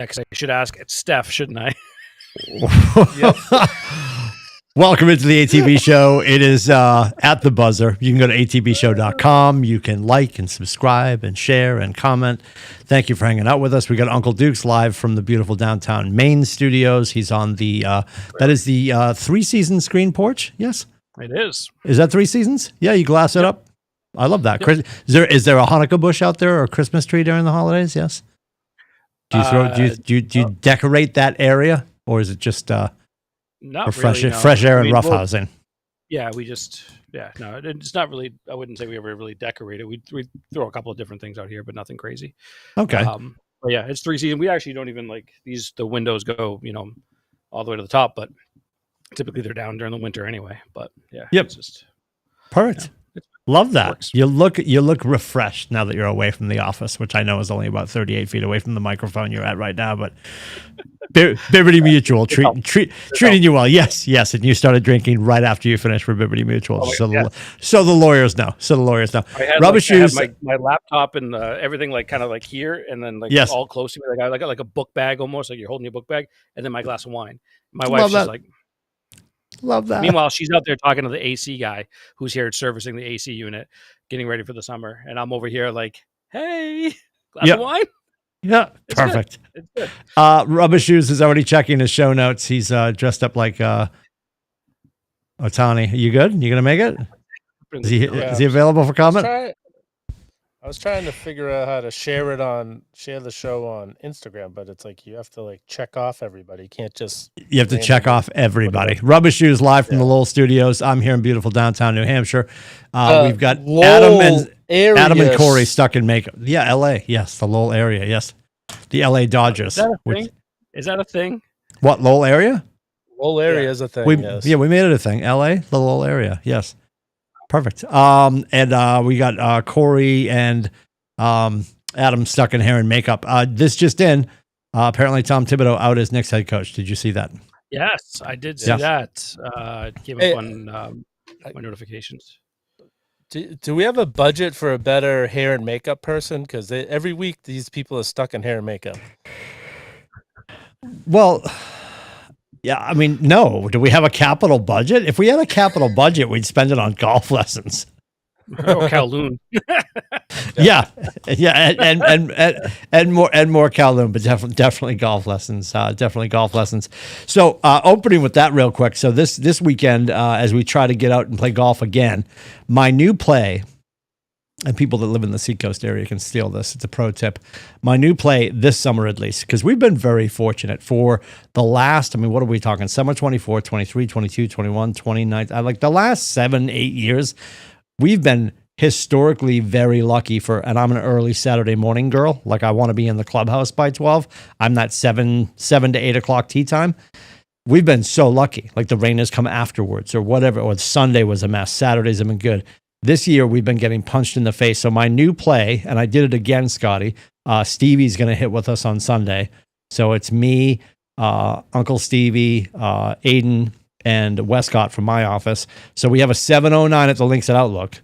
Because I should ask Steph, shouldn't I? Welcome into the ATB show. It is at the buzzer. You can go to atbshow.com. You can like and subscribe and share and comment. Thank you for hanging out with us. We got Uncle Duke's live from the beautiful downtown Maine studios. He's on the that is the 3 season screen porch. Yes, it is. Is that 3 seasons? Yeah, you glass it up. I love that. Yep. Is there a Hanukkah bush out there or a Christmas tree during the holidays? Yes. Do you decorate that area, or is it just not fresh really, no. fresh air and roughhousing? Yeah, no, it's not really. I wouldn't say we ever really decorate it. We throw a couple of different things out here, but nothing crazy. Okay. But yeah, it's 3 seasons. We actually don't even like these. The windows go, all the way to the top, but typically they're down during the winter anyway. But yeah, yep. It's just perfect. Yeah, love that. Works. You look refreshed now that you're away from the office, which I know is only about 38 feet away from the microphone you're at right now. But Bibbidi Mutual treating you well. Yes, and you started drinking right after you finished for Bibbidi Mutual. So the lawyers know. I had rubber shoes. I had my laptop and everything kind of here, and then all close to me. I got like a book bag almost, like you're holding your book bag, and then my glass of wine. My wife's just like. Love that. Meanwhile, she's out there talking to the AC guy who's here servicing the AC unit, getting ready for the summer. And I'm over here like, hey, glass of wine? Yeah, it's perfect. Good. It's good. Rubber Shoes is already checking his show notes. He's dressed up like Otani. Are you good? You going to make it? Is he available for comment? I was trying to figure out how to share the show on Instagram, but it's like you have to check off everybody. You can't just. You have to check off everybody. Rubber Shoes live from the Lowell Studios. I'm here in beautiful downtown New Hampshire. We've got Adam and Corey stuck in makeup. Yeah, LA. Yes, the Lowell area. Yes, the LA Dodgers. Is that a thing? What, Lowell area? Lowell area is a thing. Yeah, we made it a thing. LA, the Lowell area. Yes. Perfect. And we got Corey and Adam stuck in hair and makeup. This just in. Apparently, Tom Thibodeau out as Knicks head coach. Did you see that? Yes, I did see that. It came up on my notifications. Do we have a budget for a better hair and makeup person? Because every week these people are stuck in hair and makeup. Well. Yeah, I mean, no. Do we have a capital budget? If we had a capital budget, we'd spend it on golf lessons. Oh, Kowloon. yeah, and more Kowloon, but definitely golf lessons. Definitely golf lessons. So, opening with that real quick. So this weekend, as we try to get out and play golf again, my new play. And people that live in the Seacoast area can steal this. It's a pro tip. My new play this summer, at least, because we've been very fortunate for the last, what are we talking? Summer 24, 23, 22, 21, 29. Like the last 7-8 years, we've been historically very lucky and I'm an early Saturday morning girl. Like I want to be in the clubhouse by 12. I'm that 7 to 8 o'clock tea time. We've been so lucky. Like the rain has come afterwards or whatever, or Sunday was a mess. Saturdays have been good. This year, we've been getting punched in the face. So my new play, and I did it again, Scotty, Stevie's going to hit with us on Sunday. So it's me, Uncle Stevie, Aiden, and Westcott from my office. So we have a 7:09 at the Links at Outlook.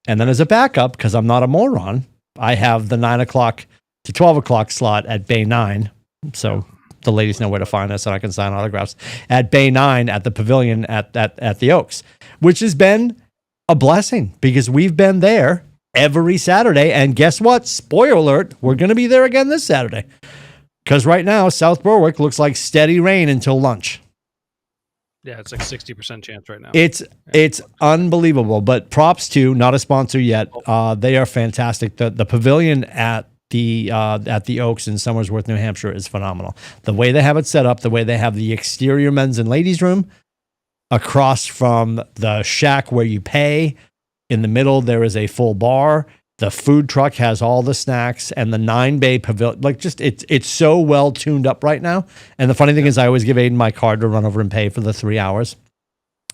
And then as a backup, because I'm not a moron, I have the 9 o'clock to 12 o'clock slot at Bay 9. So the ladies know where to find us and I can sign autographs. At Bay 9 at the Pavilion at the Oaks, which has been a blessing because we've been there every Saturday. And guess what? Spoiler alert, we're going to be there again this Saturday. Because right now, South Berwick looks like steady rain until lunch. Yeah, it's like 60% chance right now. It's unbelievable. But props to, not a sponsor yet. They are fantastic. The Pavilion at the Oaks in Somersworth, New Hampshire is phenomenal. The way they have it set up, the way they have the exterior men's and ladies room, across from the shack where you pay, in the middle, there is a full bar. The food truck has all the snacks and the 9-bay pavilion. It's so well tuned up right now. And the funny thing is I always give Aiden my card to run over and pay for the 3 hours.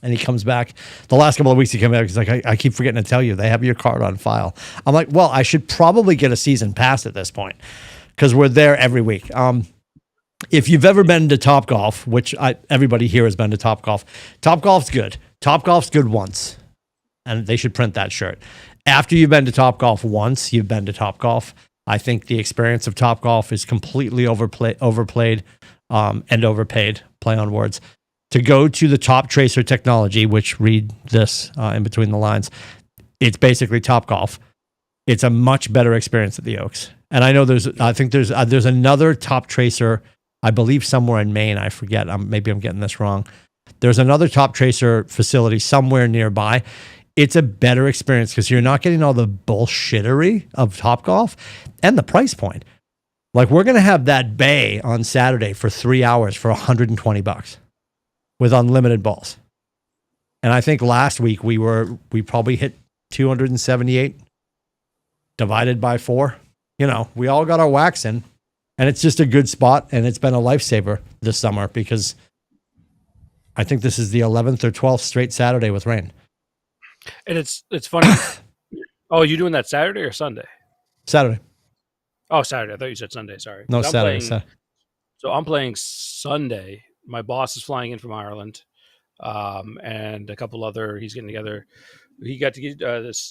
And he comes back. The last couple of weeks he came back. He's like, I keep forgetting to tell you, they have your card on file. I'm like, well, I should probably get a season pass at this point because we're there every week. If you've ever been to Topgolf, which everybody here has been to Topgolf, Topgolf's good. Topgolf's good once, and they should print that shirt. After you've been to Topgolf once, you've been to Topgolf. I think the experience of Topgolf is completely overplayed and overpaid, play on words. To go to the Top Tracer technology, which read this in between the lines, it's basically Topgolf. It's a much better experience at the Oaks. And I know there's another Top Tracer, I believe somewhere in Maine. I forget. Maybe I'm getting this wrong. There's another Top Tracer facility somewhere nearby. It's a better experience because you're not getting all the bullshittery of Topgolf and the price point. Like, we're going to have that bay on Saturday for 3 hours for $120 with unlimited balls. And I think last week we probably hit 278 divided by 4. You know, we all got our wax in, and it's just a good spot. And it's been a lifesaver this summer because I think this is the 11th or 12th straight Saturday with rain. And it's funny. Oh, you doing that Saturday or Sunday? Saturday. Oh, Saturday. I thought you said Sunday. Sorry. No, Saturday. So I'm playing Sunday. My boss is flying in from Ireland, and a couple other. He's getting together. He got to get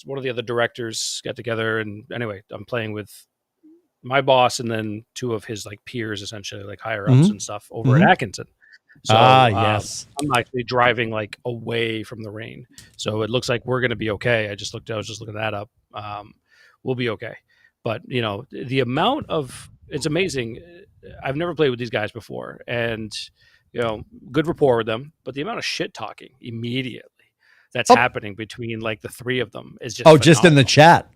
one of the other directors got together, and anyway, I'm playing with my boss and then 2 of his like peers, essentially like higher ups and stuff over at Atkinson. So yes, I'm actually driving like away from the rain, so it looks like we're going to be okay. I was just looking that up. We'll be okay, but you know, the amount of, it's amazing. I've never played with these guys before, and you know, good rapport with them, but the amount of shit talking immediately that's happening between like the 3 of them is just phenomenal. Just in the chat.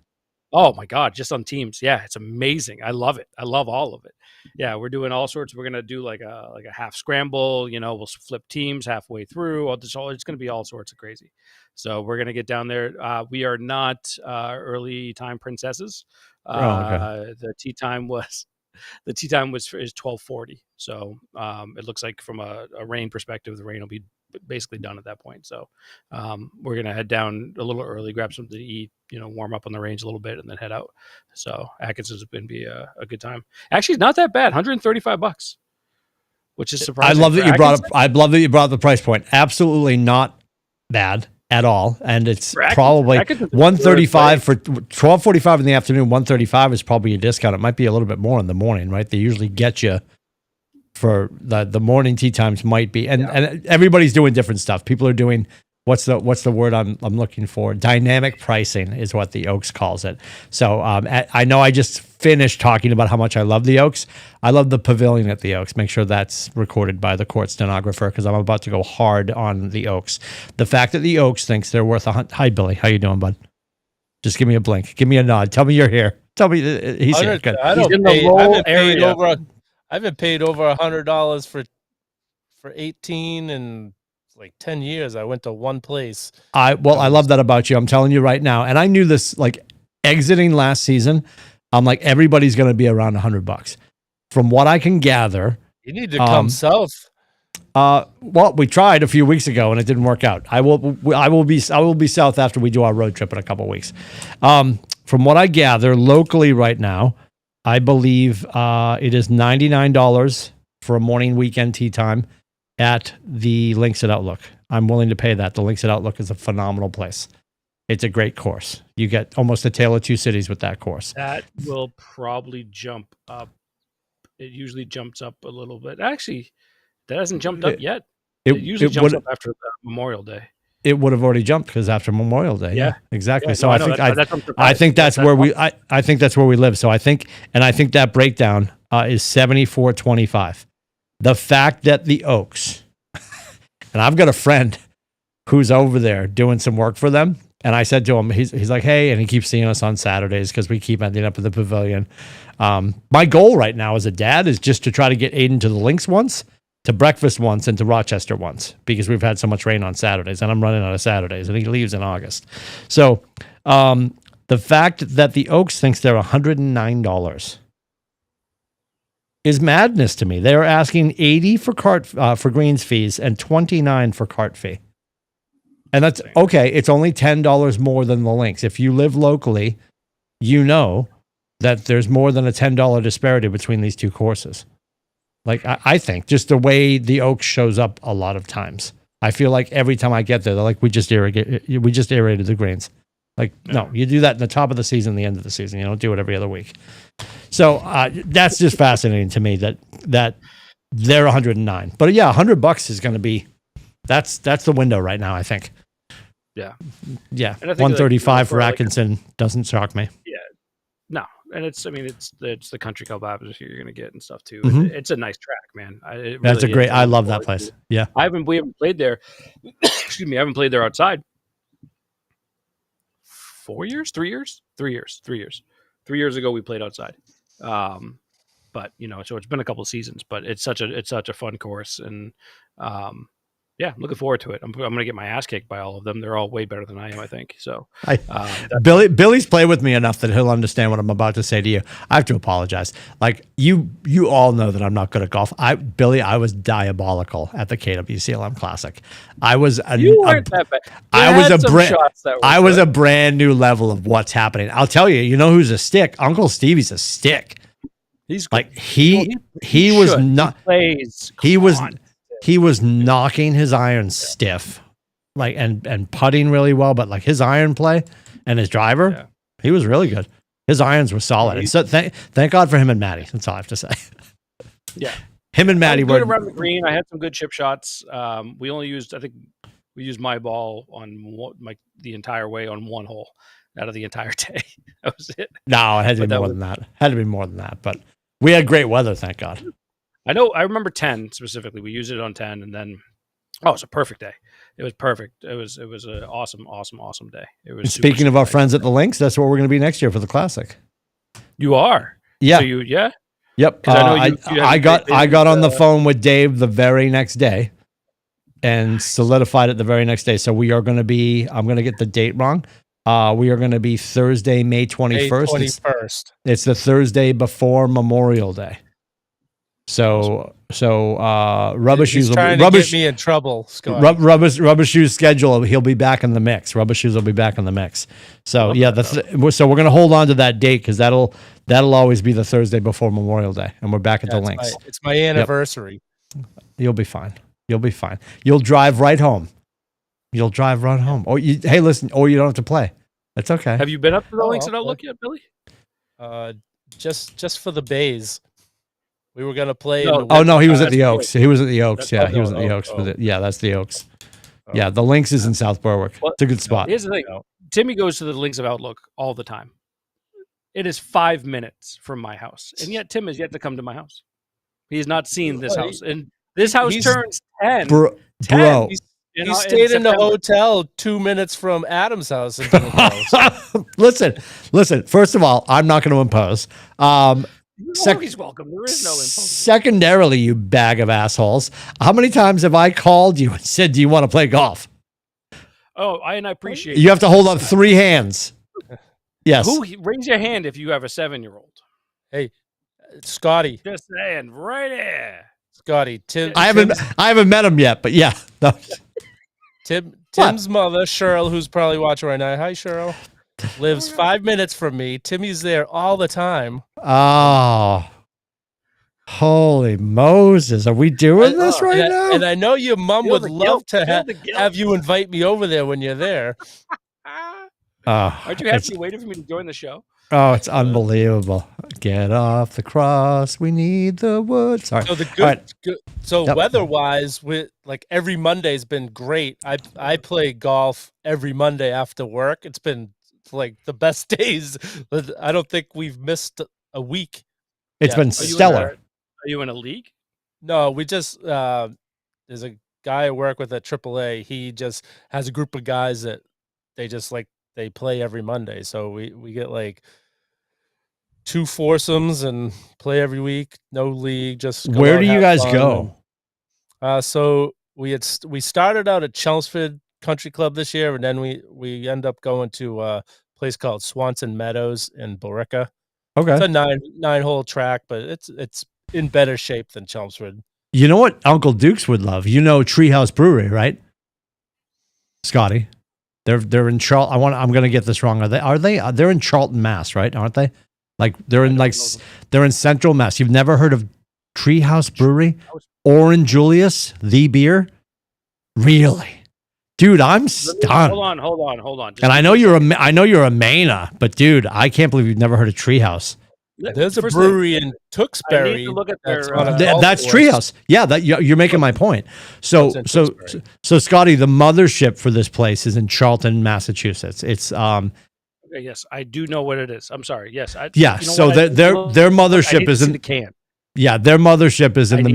Oh my God, just on Teams. Yeah, it's amazing. I love it. I love all of it. Yeah, we're doing all sorts. We're going to do like a half scramble, you know, we'll flip teams halfway through. It's going to be all sorts of crazy. So we're going to get down there. We are not early time princesses. Okay. The tee time was 12:40. So it looks like from a rain perspective, the rain will be basically done at that point. So we're going to head down a little early, grab something to eat, you know, warm up on the range a little bit, and then head out. So Atkinson's going to be a good time. Actually, it's not that bad. $135, which is surprising. I love that you brought up the price point. Absolutely not bad at all. And it's probably $135 for 12:45 in the afternoon. $135 is probably a discount. It might be a little bit more in the morning, right? They usually get you for the morning tee times might be, and everybody's doing different stuff. People are doing what's the word I'm looking for? Dynamic pricing is what the Oaks calls it. So I know I just finished talking about how much I love the Oaks. I love the pavilion at the Oaks. Make sure that's recorded by the court stenographer because I'm about to go hard on the Oaks. The fact that the Oaks thinks they're worth Hi, Billy. How you doing, bud? Just give me a blink. Give me a nod. Tell me you're here. Tell me he's here. Good. He's in the low area. I haven't paid over $100 for 18 and like 10 years. I went to one place. I love that about you. I'm telling you right now. And I knew this, like, exiting last season, I'm like, everybody's going to be around $100. From what I can gather, you need to come south. Well, we tried a few weeks ago and it didn't work out. I will be south after we do our road trip in a couple of weeks. From what I gather locally right now, I believe it is $99 for a morning weekend tee time at the Links at Outlook. I'm willing to pay that. The Links at Outlook is a phenomenal place. It's a great course. You get almost a tale of two cities with that course. That will probably jump up. It usually jumps up a little bit. Actually, that hasn't jumped up yet. It usually jumps up after Memorial Day. It would have already jumped because after Memorial Day. Yeah, exactly. Yeah, so I think that's where we live. So I think that breakdown is 74.25. The fact that the Oaks, and I've got a friend who's over there doing some work for them. And I said to him, he's like, hey, and he keeps seeing us on Saturdays because we keep ending up at the pavilion. My goal right now as a dad is just to try to get Aiden to the Links once, to breakfast once, and to Rochester once, because we've had so much rain on Saturdays, and I'm running out of Saturdays, and he leaves in August. So the fact that the Oaks thinks they're $109 is madness to me. They are asking $80 for greens fees and $29 for cart fee. And that's okay. It's only $10 more than the Links. If you live locally, you know that there's more than a $10 disparity between these two courses. Like, I think just the way the Oaks shows up a lot of times. I feel like every time I get there, they're like, we just aerated the greens. Like, no, you do that in the top of the season, the end of the season. You don't do it every other week. So that's just fascinating to me that they're 109. But yeah, $100 is going to be that's the window right now, I think. Yeah. Yeah. 135 for Atkinson doesn't shock me. Yeah. No. And it's the country club atmosphere you're going to get and stuff too. Mm-hmm. It's a nice track, man. That's a great. I love that place. Yeah. We haven't played there. Excuse me. I haven't played there outside. 4 years, 3 years, 3 years, 3 years. 3 years ago we played outside. But so it's been a couple of seasons, but it's such a fun course, and yeah, I'm looking forward to it. I'm going to get my ass kicked by all of them. They're all way better than I am, I think. So, Billy's played with me enough that he'll understand what I'm about to say to you. I have to apologize. Like you all know that I'm not good at golf. Billy, I was diabolical at the KWCLM Classic. I was a brand new level of what's happening. I'll tell you. You know who's a stick? Uncle Stevie's a stick. He's like he was not. He was knocking his iron stiff, like and putting really well, but like his iron play and his driver, he was really good. His irons were solid, and so thank God for him and Matty. That's all I have to say. Yeah, him and Matty were good around the green. I had some good chip shots. We used my ball on the entire way on one hole out of the entire day. That was it. No, it had to be more than that. Had to be more than that, but we had great weather, thank God. I know. I remember 10 specifically. We used it on 10, and then it was a perfect day. It was perfect. It was an awesome day. It was. Speaking of our friends at the Links, that's where we're going to be next year for the Classic. You are. Yeah. So yeah. Yep. I got on the phone with Dave the very next day, and solidified it the very next day. So we are going to be. I'm going to get the date wrong. We are going to be Thursday, May 21st. May 21st. It's the Thursday before Memorial Day. So Rubber Shoes will trying to get me in trouble, Scott. Rubber Shoes schedule. He'll be back in the mix. Rubber Shoes will be back in the mix. So yeah, so we're gonna hold on to that date because that'll always be the Thursday before Memorial Day, and we're back at the Links. It's my anniversary. Yep. You'll be fine. You'll be fine. You'll drive right home. Or you don't have to play. That's okay. Have you been up to the Links at Outlook yet, Billy? Just for the bays. We were gonna play. No, he was at the Oaks. He was at the Oaks. Yeah, he was at the Oaks. Yeah, that's the Oaks. Yeah, the Links is in South Berwick. It's a good spot. Here's the thing. Timmy goes to the Links of Outlook all the time. It is 5 minutes from my house, and yet Tim has yet to come to my house. He has not seen this house, and this house turns 10. Bro. He stayed in the hotel 2 minutes from Adam's house. Listen. First of all, I'm not going to impose. He's welcome. There is no imposing. Secondarily, you bag of assholes, how many times have I called you and said, "Do you want to play golf?" Oh, I appreciate. You have to hold up 3 hands. Yes. Raise your hand if you have a 7-year-old. Hey, Scotty. Just saying, right here. Scotty, Tim. I haven't met him yet, but yeah. No. Tim's mother, Cheryl, who's probably watching right now. Hi, Cheryl. Lives 5 minutes from me. Timmy's there all the time. Oh, holy Moses. Are we doing this right now? And I know your mom would love to have you invite me over there when you're there. Aren't you happy you waited for me to join the show? Oh, it's unbelievable. Get off the cross. We need the wood. Sorry. So weather-wise, like every Monday's been great. I play golf every Monday after work. It's been like the best days. I don't think we've missed a week. It's been stellar. Are you in a league? No, we just there's a guy I work with at AAA. He just has a group of guys that they play every Monday. So we get like 2 foursomes and play every week. No league. Just where do you guys go? So we started out at Chelmsford Country Club this year, and then we end up going to a place called Swanson Meadows in Billerica. Okay, it's a nine hole track, but it's in better shape than Chelmsford. You know what Uncle Dukes would love? You know Treehouse Brewery, right? Scotty, they're in Charlton. I'm going to get this wrong. They're in Charlton, Mass, right? Aren't they? Like they're in Central Mass. You've never heard of Treehouse Brewery? Orange Julius, the beer? Really? Dude, I'm stunned. Hold on. And I know you're a Maina, but dude, I can't believe you've never heard of Treehouse. There's a brewery in Tewksbury. I need to look at that's their, on a golf That's course. Treehouse. Yeah, that you're making my point. So It's in Tewksbury. Scotty, the mothership for this place is in Charlton, Massachusetts. It's Okay, yes, I do know what it is. I'm sorry. Yes, yeah. you know So what? their mothership is in the can. Yeah, their mothership is in the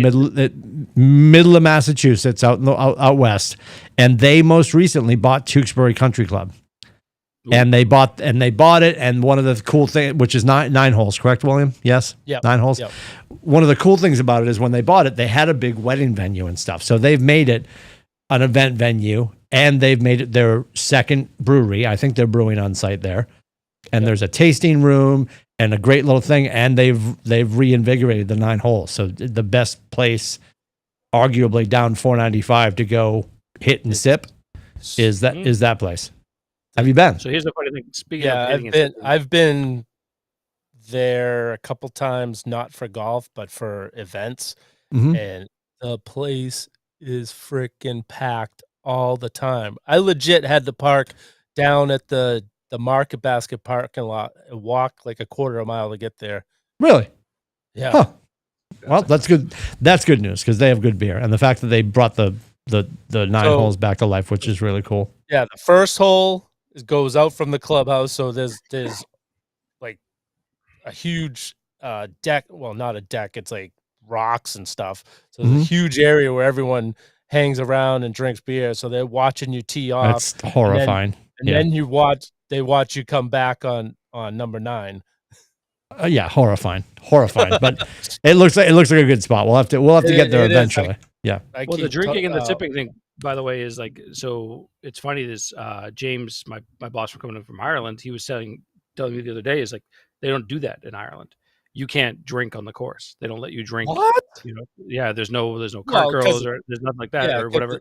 middle of Massachusetts, out west, and they most recently bought Tewksbury Country Club, and they bought it. And one of the cool things, which is nine holes, correct, William? Yes, Yeah, 9 holes. Yep. One of the cool things about it is when they bought it, they had a big wedding venue and stuff. So they've made it an event venue, and they've made it their second brewery. I think they're brewing on site there, and there's a tasting room and a great little thing, and they've reinvigorated the 9 holes. So the best place, arguably down 495 to go hit and sip, is that place. Have you been? So here's the funny thing. Speaking Yeah, of I've been there a couple times, not for golf, but for events, and the place is freaking packed all the time. I legit had to park down at the Market Basket parking lot and walk like a quarter of a mile to get there. Really? Yeah. Huh. Well, that's good. That's good news because they have good beer, and the fact that they brought the 9 holes back to life, which is really cool. Yeah, the first hole goes out from the clubhouse, so there's like a huge deck. Well, not a deck. It's like rocks and stuff. So there's a huge area where everyone hangs around and drinks beer. So they're watching you tee off. That's horrifying. And then they watch you come back on number 9. Yeah, horrifying. But it looks like a good spot. We'll have to get there eventually. Yeah. Well, the drinking and the sipping thing, by the way, is like, so it's funny. This James, my boss from coming in from Ireland, he was telling me the other day, is like, they don't do that in Ireland. You can't drink on the course. They don't let you drink. What? Yeah, there's no cart girls or there's nothing like that or whatever.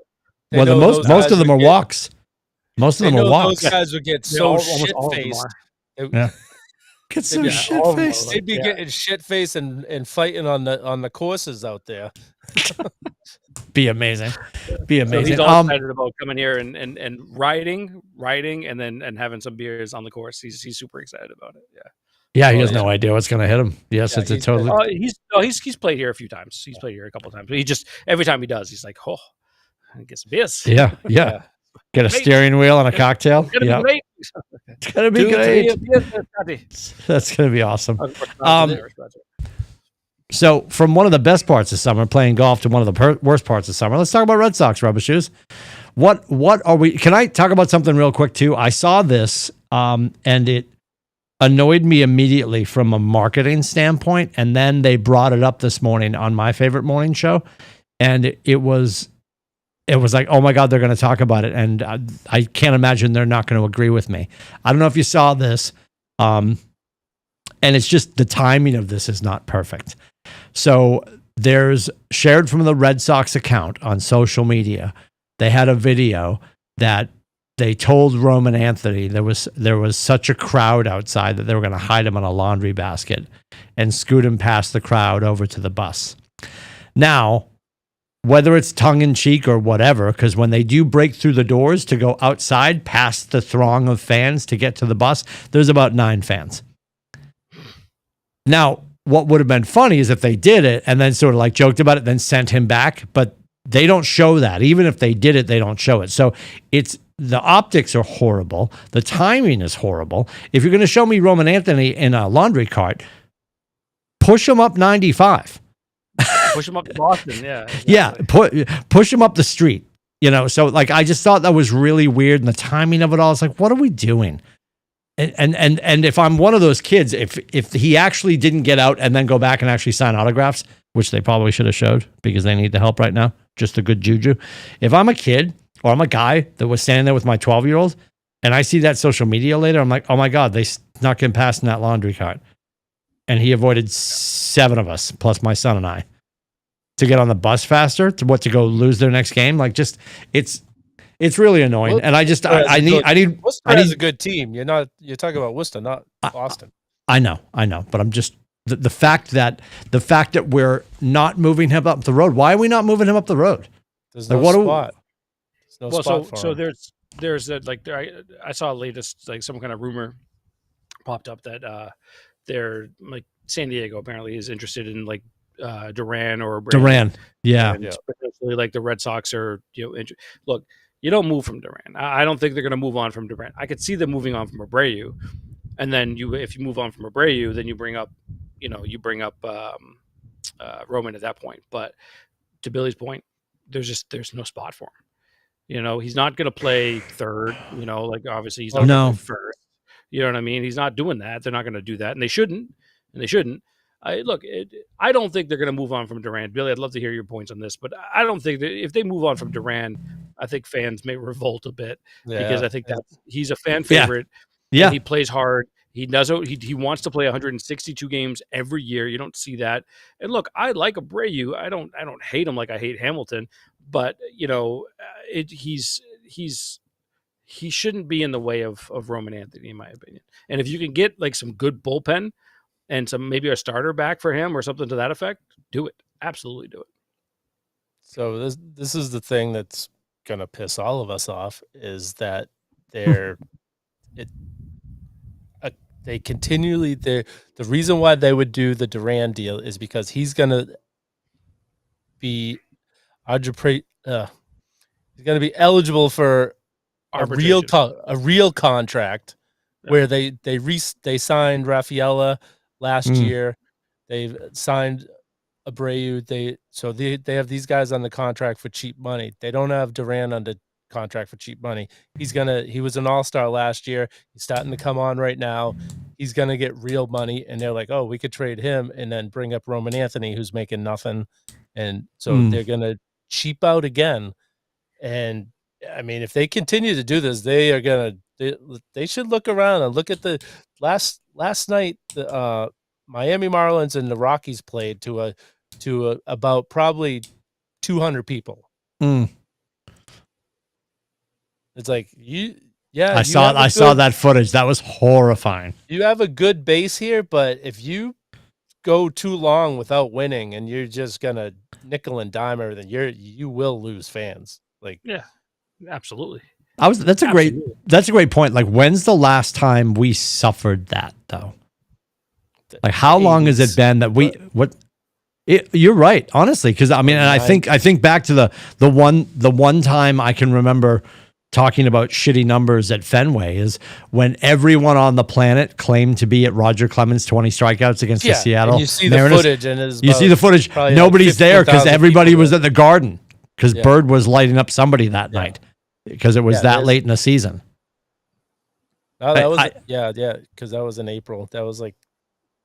Well, most of them are walks. Most of them are walks. Those guys would get so shit faced. Yeah. Get so shit faced. They'd be getting shit faced and fighting on the courses out there. Be amazing. So he's all excited about coming here and riding and then having some beers on the course. He's super excited about it. Yeah. Yeah, he has no idea what's going to hit him. Yes, it's a totally. He's played here a few times. He's played here a couple of times. But he just every time he does, he's like, get some beers. Yeah. Get a steering wheel and a cocktail. It's gonna be great. It's gonna be great. That's gonna be awesome. So, from one of the best parts of summer, playing golf, to one of the worst parts of summer, let's talk about Red Sox rubber shoes. What are we? Can I talk about something real quick too? I saw this, and it annoyed me immediately from a marketing standpoint, and then they brought it up this morning on my favorite morning show, and it was like, oh my God, they're going to talk about it. And I can't imagine they're not going to agree with me. I don't know if you saw this. And it's just the timing of this is not perfect. So there's shared from the Red Sox account on social media. They had a video that they told Roman Anthony there was such a crowd outside that they were going to hide him on a laundry basket and scoot him past the crowd over to the bus. Now, whether it's tongue in cheek or whatever, because when they do break through the doors to go outside past the throng of fans to get to the bus, there's about 9 fans. Now, what would have been funny is if they did it and then sort of like joked about it, then sent him back, but they don't show that. Even if they did it, they don't show it. So the optics are horrible. The timing is horrible. If you're going to show me Roman Anthony in a laundry cart, push him up 95. Push him up to Boston, yeah. Exactly. Yeah, push him up the street. So like I just thought that was really weird, and the timing of it all. It's like, what are we doing? And if I'm one of those kids, if he actually didn't get out and then go back and actually sign autographs, which they probably should have showed because they need the help right now, just a good juju. If I'm a kid or I'm a guy that was standing there with my 12-year-old and I see that social media later, I'm like, oh my God, they snuck him past in that laundry cart. And he avoided 7 of us, plus my son and I, to get on the bus faster, to go lose their next game. Like, just it's really annoying. Well, and I need Worcester has a good team. You're talking about Worcester, not Boston. I know, but I'm just the fact that we're not moving him up the road. Why are we not moving him up the road? There's no spot. no Well, spot so for him. there's a, like I saw latest like some kind of rumor popped up that they're like San Diego apparently is interested in like Duran or Abreu, Duran. Yeah. and potentially like the Red Sox are look. You don't move from Duran. I don't think they're going to move on from Duran. I could see them moving on from Abreu, and then if you move on from Abreu, then you bring up Roman at that point. But to Billy's point, there's no spot for him. He's not going to play third. Like obviously he's not going to No. play first. You know what I mean? He's not doing that. They're not going to do that, and they shouldn't. And they shouldn't. I don't think they're going to move on from Durant. Billy, I'd love to hear your points on this, but I don't think that if they move on from Durant, I think fans may revolt a bit because I think that he's a fan favorite. Yeah. And he plays hard. He does. He wants to play 162 games every year. You don't see that. And look, I like Abreu. I don't hate him like I hate Hamilton, but he shouldn't be in the way of Roman Anthony, in my opinion. And if you can get like some good bullpen and maybe a starter back for him or something to that effect, do it. Absolutely do it. So this is the thing that's gonna piss all of us off is that they continually the reason why they would do the Duran deal is because he's gonna be he's gonna be eligible for a real contract where they signed Rafaela last year. They've signed Abreu. They have these guys on the contract for cheap money. They don't have Duran under contract for cheap money. He was an all-star last year. He's starting to come on right now. He's gonna get real money, and they're like, oh, we could trade him and then bring up Roman Anthony, who's making nothing, and so they're gonna cheap out again. And I mean, if they continue to do this, they are gonna. They should look around and look at the last night. The Miami Marlins and the Rockies played to about probably 200 people. It's like I saw that footage. That was horrifying. You have a good base here, but if you go too long without winning and you're just gonna nickel and dime everything, you will lose fans. Like, yeah, absolutely. That's a great point. Like, when's the last time we suffered that though? Like, how long has it been that you're right, honestly, because I mean, and I think back to the one time I can remember talking about shitty numbers at Fenway is when everyone on the planet claimed to be at Roger Clemens' 20 strikeouts against the Seattle and you see Mariners. You see the footage. Nobody's there because everybody was at the Garden because Bird was lighting up somebody that night because it was that late in the season. No, that was because that was in April. That was like,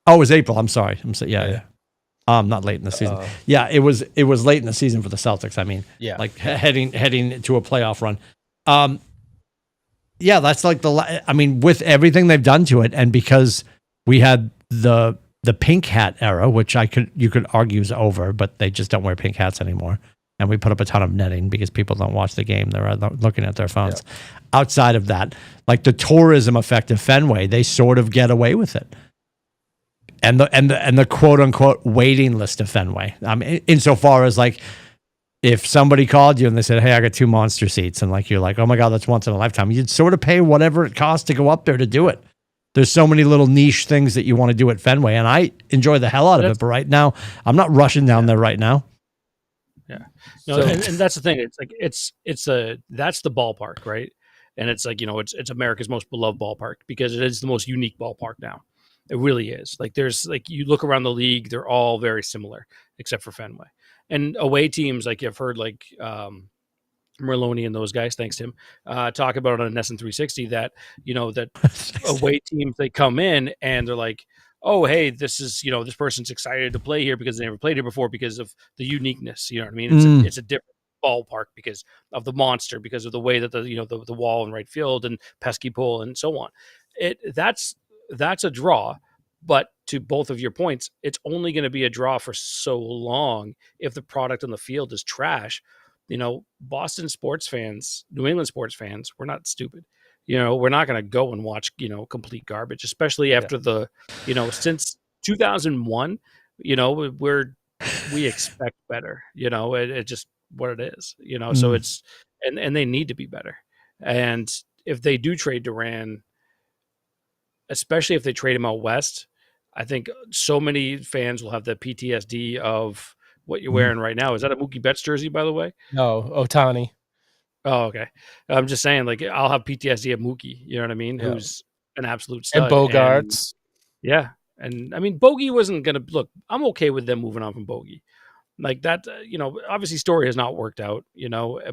oh, it was April. I'm sorry. Not late in the season. It was late in the season for the Celtics. I mean, like heading to a playoff run. That's like with everything they've done to it, and because we had the pink hat era, which you could argue is over, but they just don't wear pink hats anymore. And we put up a ton of netting because people don't watch the game; they're looking at their phones. Yeah. Outside of that, like the tourism effect of Fenway, they sort of get away with it. And the quote unquote waiting list of Fenway. I mean, insofar as like, if somebody called you and they said, hey, I got 2 monster seats, and like you're like, oh my God, that's once in a lifetime, you'd sort of pay whatever it costs to go up there to do it. There's so many little niche things that you want to do at Fenway, and I enjoy the hell out of it. But right now, I'm not rushing down there right now. Yeah, no, and that's the thing. It's like that's the ballpark, right? And it's like it's America's most beloved ballpark because it is the most unique ballpark now. It really is. Like there's like you look around the league, they're all very similar except for Fenway. And away teams, like I've heard like Merloni and those guys, thanks to him, talk about it on NESN 360 that, that away teams, they come in and they're like, oh, hey, this is, this person's excited to play here because they never played here before because of the uniqueness. You know what I mean? It's a different ballpark because of the monster, because of the way that the wall in right field and pesky pole and so on. That's a draw. But to both of your points, it's only going to be a draw for so long if the product on the field is trash. Boston sports fans, New England sports fans, we're not stupid. We're not going to go and watch, complete garbage, especially after since 2001, we expect better, it's just what it is, so and they need to be better. And if they do trade Duran, especially if they trade him out west, I think so many fans will have the PTSD of what you're wearing right now. Is that a Mookie Betts jersey, by the way? No, Otani. Oh, okay. I'm just saying, like, I'll have PTSD of Mookie. You know what I mean? Yeah. Who's an absolute And stud. Bogarts. Yeah, and I mean, Bogey wasn't gonna look. I'm okay with them moving on from Bogey, like that. Obviously, Story has not worked out.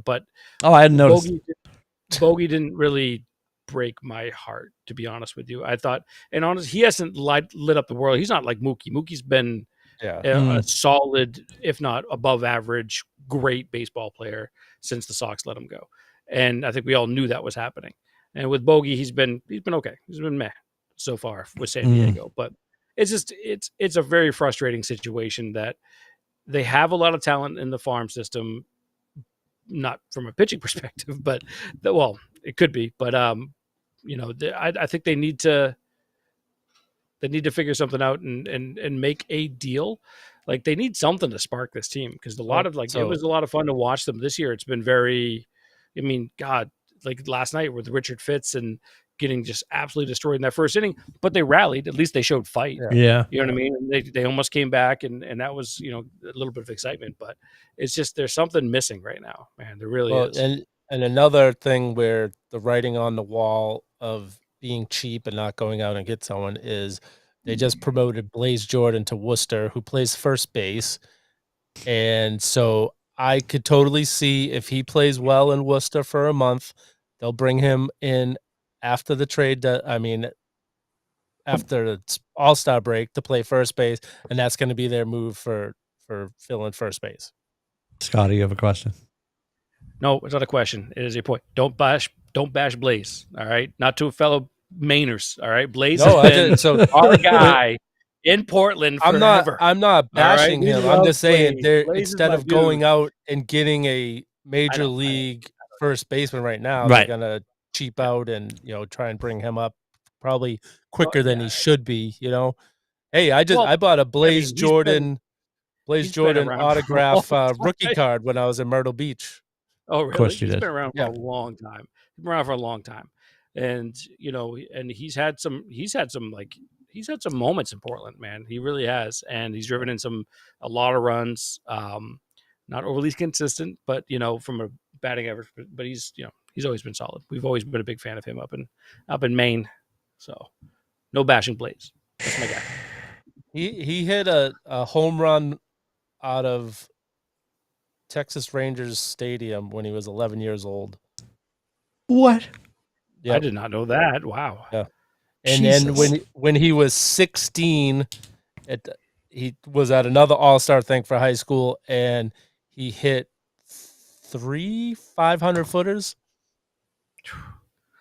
But I hadn't noticed. Bogey didn't really break my heart, to be honest with you. I thought, and honestly, he hasn't lit up the world. He's not like Mookie. Mookie's been a solid, if not above average, great baseball player since the Sox let him go. And I think we all knew that was happening. And with Bogey, he's been okay. He's been meh so far with San Diego. But it's a very frustrating situation that they have a lot of talent in the farm system, not from a pitching perspective, but it could be. But I think they need to figure something out and make a deal. Like, they need something to spark this team, because it was a lot of fun to watch them this year. It's been very, I mean, God, like last night with Richard Fitz and getting just absolutely destroyed in that first inning, but they rallied. At least they showed fight. Yeah. You know what I mean? And they almost came back, and that was, a little bit of excitement, but it's just, there's something missing right now, man. There really is. And another thing where the writing on the wall of being cheap and not going out and get someone is they just promoted Blaze Jordan to Worcester, who plays first base. And so I could totally see if he plays well in Worcester for a month, they'll bring him in after the trade. After the All-Star break to play first base, and that's going to be their move for filling first base. Scotty, you have a question? No, it's not a question. It is a point. Don't bash Blaze. All right, not to a fellow Mainers. All right, Blaze has been our guy in Portland forever. I'm not bashing him. I'm just saying, instead of going out and getting a major league first baseman right now, they're gonna cheap out and try and bring him up probably quicker than he should be. Hey, I bought a Blaze Jordan autograph rookie card when I was in Myrtle Beach. Oh, really? Of course you did. He's been around for a long time. He's been around for a long time, and and he's had some moments in Portland, man. He really has, and he's driven in a lot of runs. Not overly consistent, but from a batting average, but he's always been solid. We've always been a big fan of him up in Maine. So no bashing Blaze. That's my guy. He hit a home run out of Texas Rangers Stadium when he was 11 years old. What? Yep. I did not know that. Wow. Yeah. And then when he was 16, he was at another All-Star thing for high school, and he hit 3 500-footers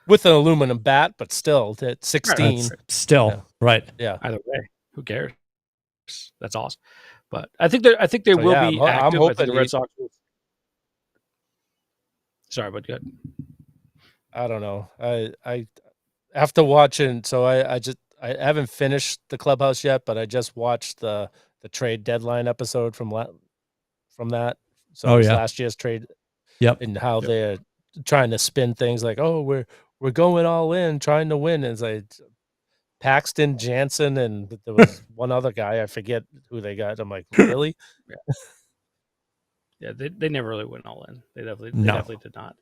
with an aluminum bat, but still at 16. Right. Yeah. Either way, who cares? That's awesome. But I think they will be active. I'm hoping the Red Sox will. Sorry, but good. I don't know. I after watching, so I haven't finished the clubhouse yet, but I just watched the trade deadline episode from that. So last year's trade. Yep. And how they're trying to spin things like, oh, we're going all in, trying to win. And it's like Paxton, Jansen, and there was one other guy, I forget who they got. I'm like, really? Yeah, they never really went all in. They definitely did not.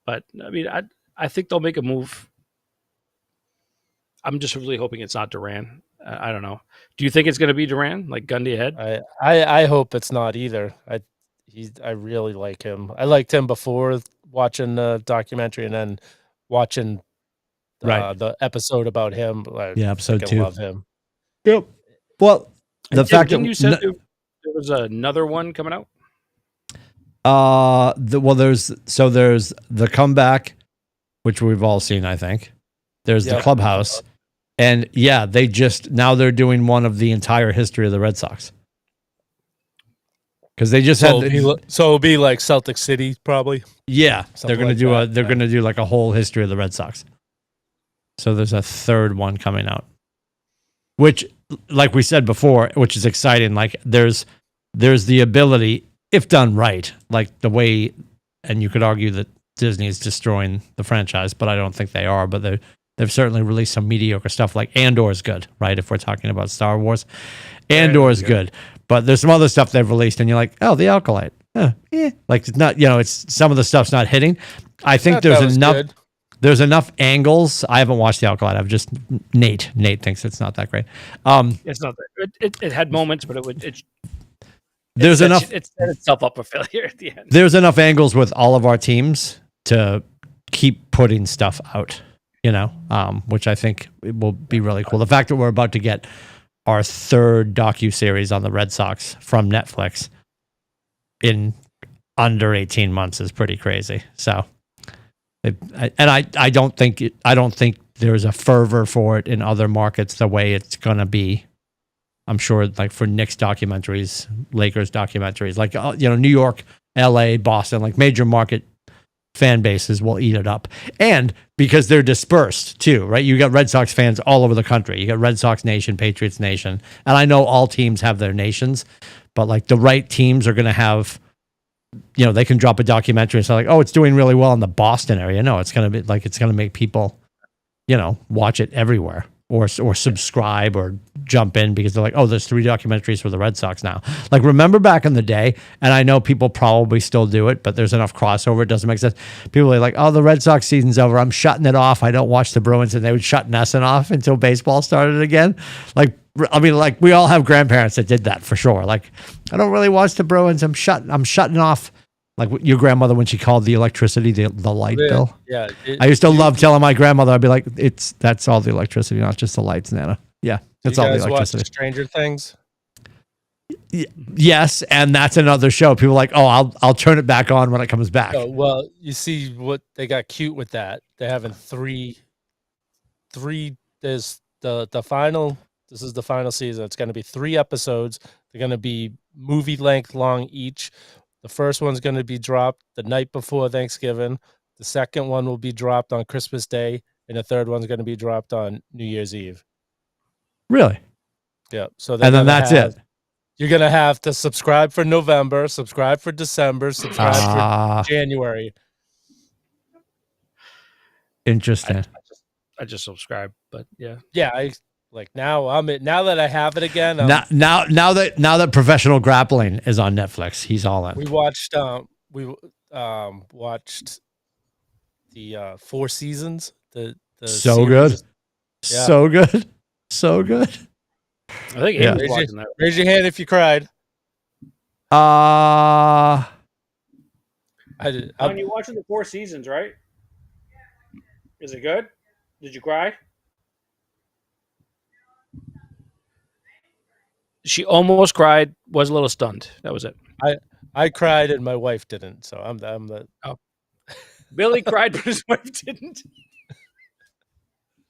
But I mean, I think they'll make a move. I'm just really hoping it's not Duran. I don't know. Do you think it's going to be Duran, like Gundy ahead? I hope it's not either. I really like him. I liked him before watching the documentary and then watching the episode about him. Episode 2. Love him. Yep. Well, the fact that you said there was another one coming out. There's the comeback, which we've all seen, I think. There's the clubhouse, and they're doing one of the entire history of the Red Sox. Because they just so it'll be like Celtic City, probably. Yeah, they're going to do like a whole history of the Red Sox. So there's a third one coming out, which, like we said before, which is exciting. Like there's the ability, if done right, like the way and you could argue that Disney is destroying the franchise, but I don't think they are. But they've certainly released some mediocre stuff. Like Andor is good, right? If we're talking about Star Wars, Andor is good. But there's some other stuff they've released, and you're like, oh, the Alkalite. Like it's not, it's some of the stuff's not hitting. I think there's enough. Good. There's enough angles. I haven't watched the Alkalite. I've just Nate thinks it's not that great. It's not that it had moments, but there's enough. It set itself up for failure at the end. There's enough angles with all of our teams to keep putting stuff out. Which I think it will be really cool. The fact that we're about to get our third docu-series on the Red Sox from Netflix in under 18 months is pretty crazy. So, I don't think there's a fervor for it in other markets the way it's gonna be. I'm sure, like for Knicks documentaries, Lakers documentaries, like New York, LA, Boston, like major market fan bases will eat it up. And because they're dispersed too, right? You got Red Sox fans all over the country. You got Red Sox Nation, Patriots Nation. And I know all teams have their nations, but like the right teams are going to have, they can drop a documentary and say like, oh, it's doing really well in the Boston area. No, it's going to be like, it's going to make people, watch it everywhere or subscribe or jump in because they're like, oh, there's 3 documentaries for the Red Sox now. Like, remember back in the day, and I know people probably still do it, but there's enough crossover, it doesn't make sense. People are like, oh, the Red Sox season's over, I'm shutting it off, I don't watch the Bruins, and they would shut NESN off until baseball started again. Like, I mean, like, we all have grandparents that did that for sure. Like, I don't really watch the Bruins, I'm shutting off. Like your grandmother when she called the electricity the light bill. Yeah, I used to love telling my grandmother. I'd be like, that's all the electricity, not just the lights, Nana. Yeah, that's all the electricity. Watch Stranger Things? Yes, and that's another show. People are like, oh, I'll turn it back on when it comes back. Oh, well, you see what they got cute with that. They're having three. There's the final. This is the final season. It's going to be 3 episodes. They're going to be movie length long each. The first one's going to be dropped the night before Thanksgiving. The second one will be dropped on Christmas Day, and the third one's going to be dropped on New Year's Eve. Really? Yeah. So and then that's it. You're going to have to subscribe for November, subscribe for December, subscribe for January. Interesting. I just subscribe, but yeah. Yeah, now that I have it again. Now that Professional Grappling is on Netflix, he's all in. We watched watched the 4 seasons. The so series. good, Yeah. so good, so good. I think Amy's watching that. Raise your hand if you cried. Are you watching the 4 seasons, right? Is it good? Did you cry? She almost cried, was a little stunned. That was it. I cried and my wife didn't. So I'm the Billy cried, but his wife didn't.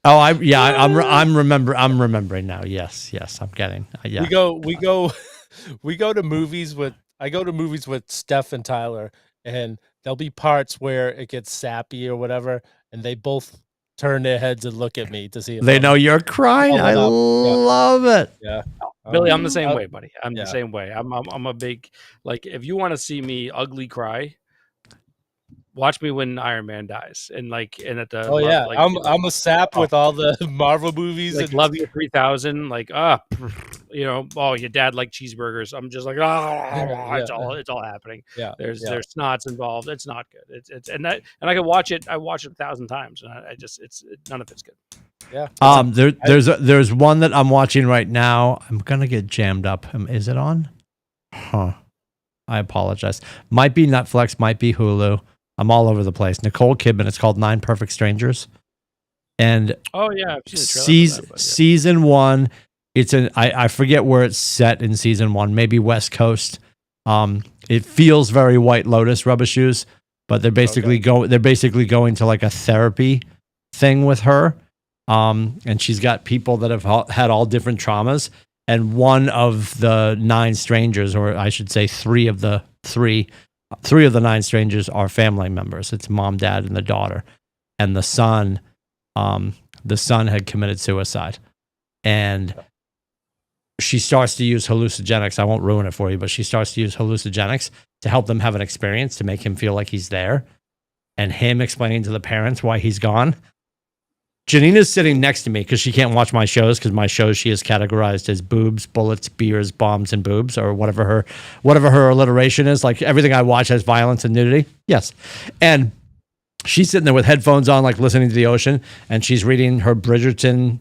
Oh, I'm remembering now. Yes, I'm getting. Yeah. We go to movies with. I go to movies with Steph and Tyler, and there'll be parts where it gets sappy or whatever, and they both turn their heads and look at me to see if they know you're crying. I love it. Yeah. Billy, I'm the same way, buddy. I'm the same way. I'm a big, like, if you want to see me ugly cry, watch me when Iron Man dies. And at the I'm a sap with all the Marvel movies. Like Love You 3000, your dad liked cheeseburgers. I'm just like, it's all happening. Yeah. There's snots involved. It's not good. And I can watch it. I watch it 1,000 times, and none of it's good. Yeah. There's one that I'm watching right now. I'm gonna get jammed up. Is it on? Huh. I apologize. Might be Netflix. Might be Hulu. I'm all over the place. Nicole Kidman. It's called 9 Perfect Strangers. And season 1. I forget where it's set in season 1. Maybe West Coast. It feels very White Lotus, Rubber Shoes, but they're basically going to like a therapy thing with her. And she's got people that have had all different traumas. And one of the 9 strangers, or I should say 3 of the 9 strangers are family members. It's mom, dad, and the daughter. And the son had committed suicide. And she starts to use hallucinogenics. I won't ruin it for you, but she starts to use hallucinogenics to help them have an experience to make him feel like he's there, and him explaining to the parents why he's gone. Janina's sitting next to me because she can't watch my shows, because my shows she has categorized as boobs, bullets, beers, bombs, and boobs, or whatever her alliteration is. Like everything I watch has violence and nudity. Yes. And she's sitting there with headphones on, like listening to the ocean, and she's reading her Bridgerton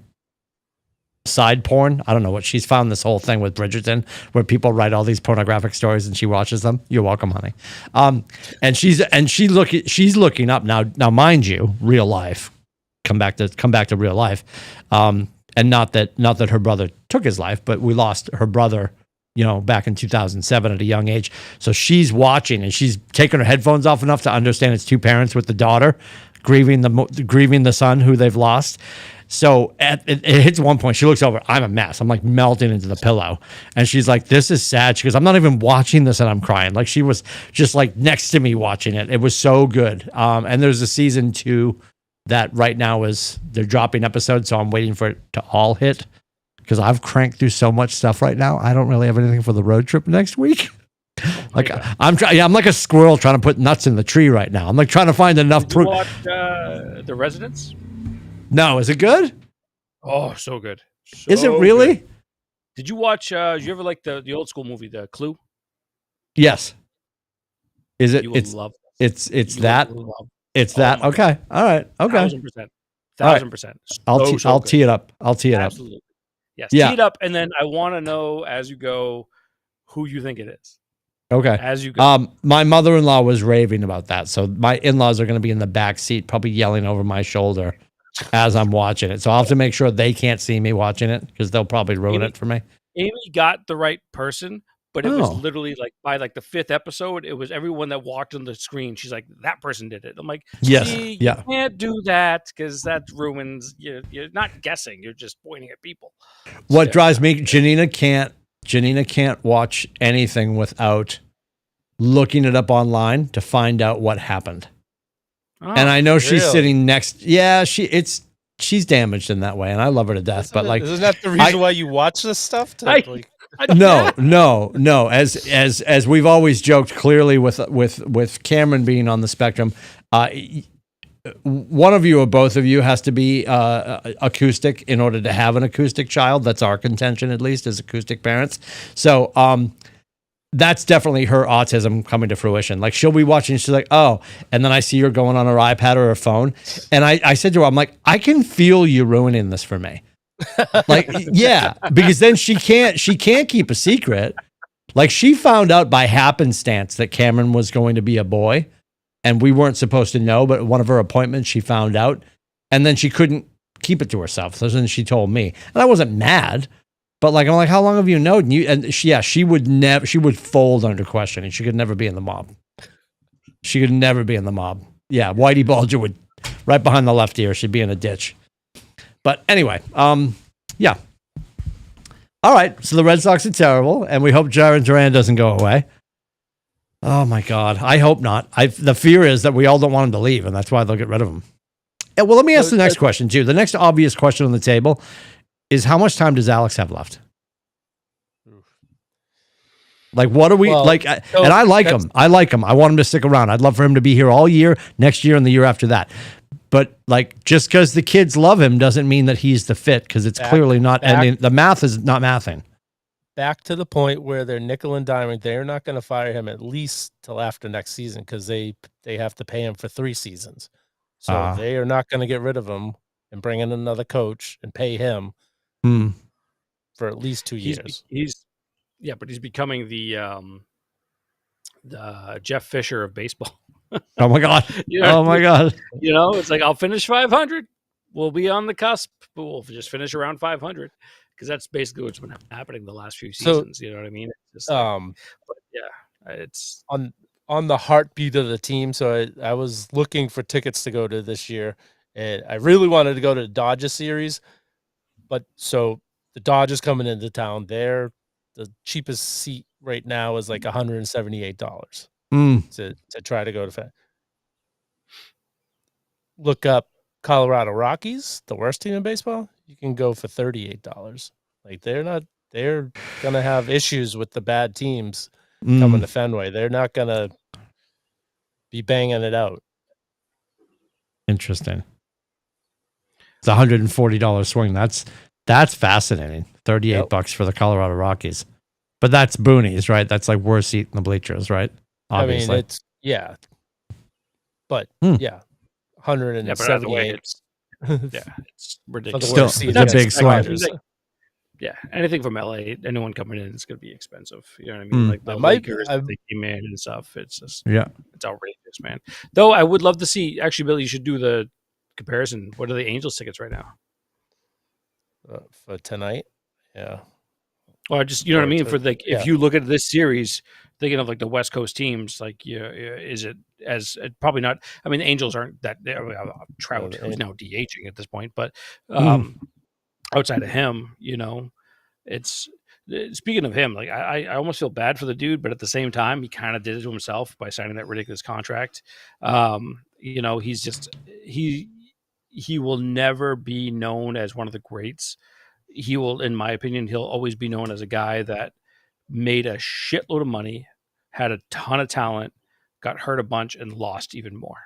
side porn. I don't know what she's found, this whole thing with Bridgerton where people write all these pornographic stories and she watches them. You're welcome, honey. And she's looking up now, mind you, real life. Come back to real life. And not that her brother took his life, but we lost her brother, back in 2007 at a young age. So she's watching and she's taking her headphones off enough to understand it's two parents with the daughter grieving the son who they've lost. So it hits one point. She looks over. I'm a mess. I'm like melting into the pillow. And she's like, this is sad. She goes, I'm not even watching this and I'm crying. Like she was just like next to me watching it. It was so good. And there's a season 2 that right now they're dropping episodes. So I'm waiting for it to all hit because I've cranked through so much stuff right now. I don't really have anything for the road trip next week. Like I'm like a squirrel trying to put nuts in the tree right now. I'm like trying to find enough. Did you watch The Residence? No, is it good? Oh, so good. Is it really? Good. Did you watch? Did you ever like the old school movie, The Clue? Yes. Is it? You will love this. It's that. It's that. Okay. All right. Okay. 1,000%. I'll tee it up. Absolutely. Yes. Yeah. Tee it up, and then I want to know as you go who you think it is. Okay. As you go. My mother-in-law was raving about that, so my in-laws are going to be in the back seat, probably yelling over my shoulder as I'm watching it. So I'll have to make sure they can't see me watching it because they'll probably ruin it for me. Amy got the right person, but it was literally like by like the 5th episode, it was everyone that walked on the screen. She's like, that person did it. I'm like, yes, you can't do that because that ruins. You're not guessing. You're just pointing at people. What drives me, Janina can't watch anything without looking it up online to find out what happened. And I know she's sitting next. Yeah, she's damaged in that way, and I love her to death. But like, isn't that the reason why you watch this stuff? No. As we've always joked, clearly with Cameron being on the spectrum, one of you or both of you has to be acoustic in order to have an acoustic child. That's our contention, at least, as acoustic parents. So, that's definitely her autism coming to fruition. Like she'll be watching, she's like, oh, and then I see her going on her iPad or her phone. And I said to her, I'm like, I can feel you ruining this for me. Like, yeah, because then she can't keep a secret. Like she found out by happenstance that Cameron was going to be a boy and we weren't supposed to know, but at one of her appointments, she found out and then she couldn't keep it to herself. So then she told me and I wasn't mad. But like I'm like, how long have you known? She would fold under questioning. She could never be in the mob. Yeah, Whitey Bulger would right behind the left ear. She'd be in a ditch. But anyway, yeah. All right, so the Red Sox are terrible, and we hope Jarren Duran doesn't go away. Oh my God, I hope not. The fear is that we all don't want him to leave, and that's why they'll get rid of him. Yeah, well, let me ask the next question too. The next obvious question on the table is how much time does Alex have left? Like, what are we like? And I like him. I want him to stick around. I'd love for him to be here all year, next year, and the year after that. But like, just because the kids love him doesn't mean that he's the fit, because it's clearly not ending. The math is not mathing. Back to the point where they're nickel and diming. They're not going to fire him at least till after next season because they have to pay him for 3 seasons. So they are not going to get rid of him and bring in another coach and pay him for at least 2 years. But he's becoming the Jeff Fisher of baseball. Oh my God! God! It's like I'll finish 500. We'll be on the cusp, but we'll just finish around 500 because that's basically what's been happening the last few seasons. You know what I mean? It's just but yeah, it's on the heartbeat of the team. So I was looking for tickets to go to this year, and I really wanted to go to the Dodgers series, but so the Dodgers coming into town, the cheapest seat right now is like $178 to try to go to. Look up Colorado Rockies, the worst team in baseball. You can go for $38. Like they're they're gonna have issues with the bad teams coming to Fenway. They're not gonna be banging it out. Interesting. It's a $140 swing. That's fascinating. $38 for the Colorado Rockies. But that's boonies, right? That's like worst seat in the bleachers, right? Obviously. I mean, yeah. But Yeah, but either way, 178. it's it's ridiculous. Still, it's a big swing. Yeah, anything from LA, anyone coming in is going to be expensive. You know what I mean? Like the Lakers, they came in and stuff. It's just it's outrageous, man. Though I would love to see. Actually, Billy, you should do the comparison. What are the Angels tickets right now? For tonight? Yeah. Or just you know what I mean? For like, if you look at this series, thinking of like the West Coast teams, like is it as probably not? I mean, the Angels aren't that. Trout who's now DHing at this point, but outside of him, you know, it's speaking of him, like I almost feel bad for the dude, but at the same time, he kind of did it to himself by signing that ridiculous contract. You know, he's just he will never be known as one of the greats. He will, in my opinion, he'll always be known as a guy that made a shitload of money, had a ton of talent, got hurt a bunch, and lost even more.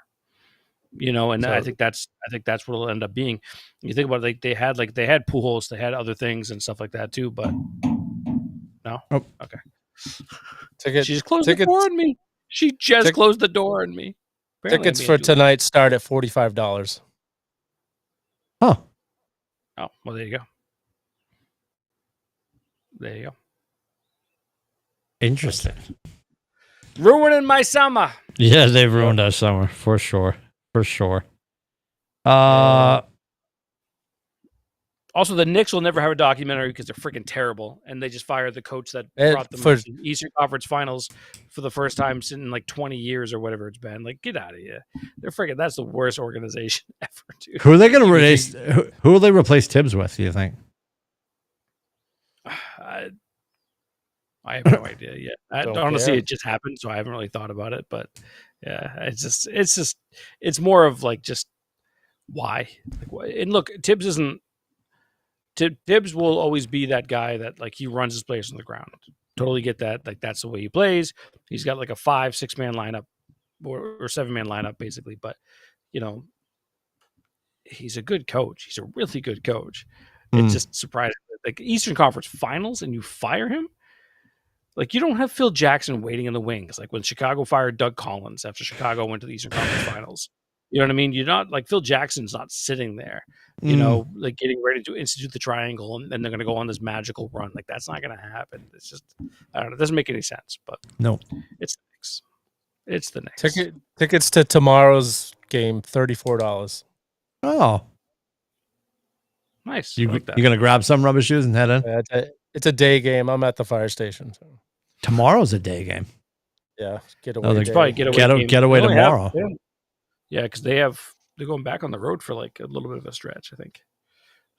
You know, and I think that's what it'll end up being. You think about it, like they had Pujols, they had other things and stuff like that too, but no, okay. She just closed the door on me. She just closed the door on me. Apparently tickets for tonight start at $45. Oh, well, there you go. There you go. Interesting. Ruining my summer. Yeah, they've ruined our summer for sure. For sure. Also, the Knicks will never have a documentary because they're freaking terrible, and they just fired the coach that brought them to the Eastern Conference Finals for the first time in like 20 years or whatever it's been. Like, get out of here! They're freaking. That's the worst organization ever, dude. Who are they going to replace? Who will they replace Tibbs with? Do you think? I have no idea yet. Honestly, it just happened, so I haven't really thought about it. But yeah, it's more of like just why. Like, and look, Tibbs isn't. Tibbs will always be that guy that like he runs his players on the ground. Totally get that. Like that's the way he plays. He's got like a 5-6 man lineup or 7-man lineup basically. But you know, he's a good coach. He's a really good coach. It's just surprising. Like Eastern Conference Finals, and you fire him. Like, you don't have Phil Jackson waiting in the wings, like when Chicago fired Doug Collins after Chicago went to the Eastern Conference Finals. You know what I mean? You're not like Phil Jackson's not sitting there, you know, like getting ready to institute the triangle, and then they're going to go on this magical run. Like, that's not going to happen. It's just, I don't know. It doesn't make any sense, but no, it's the Knicks. It's the Knicks. Tickets to tomorrow's game, $34. Oh, nice. You're going to grab some rubber shoes and head in? Yeah, it's a day game. I'm at the fire station. So. Tomorrow's a day game. Yeah, getaway. Probably getaway tomorrow. Yeah, because they're going back on the road for like a little bit of a stretch, I think.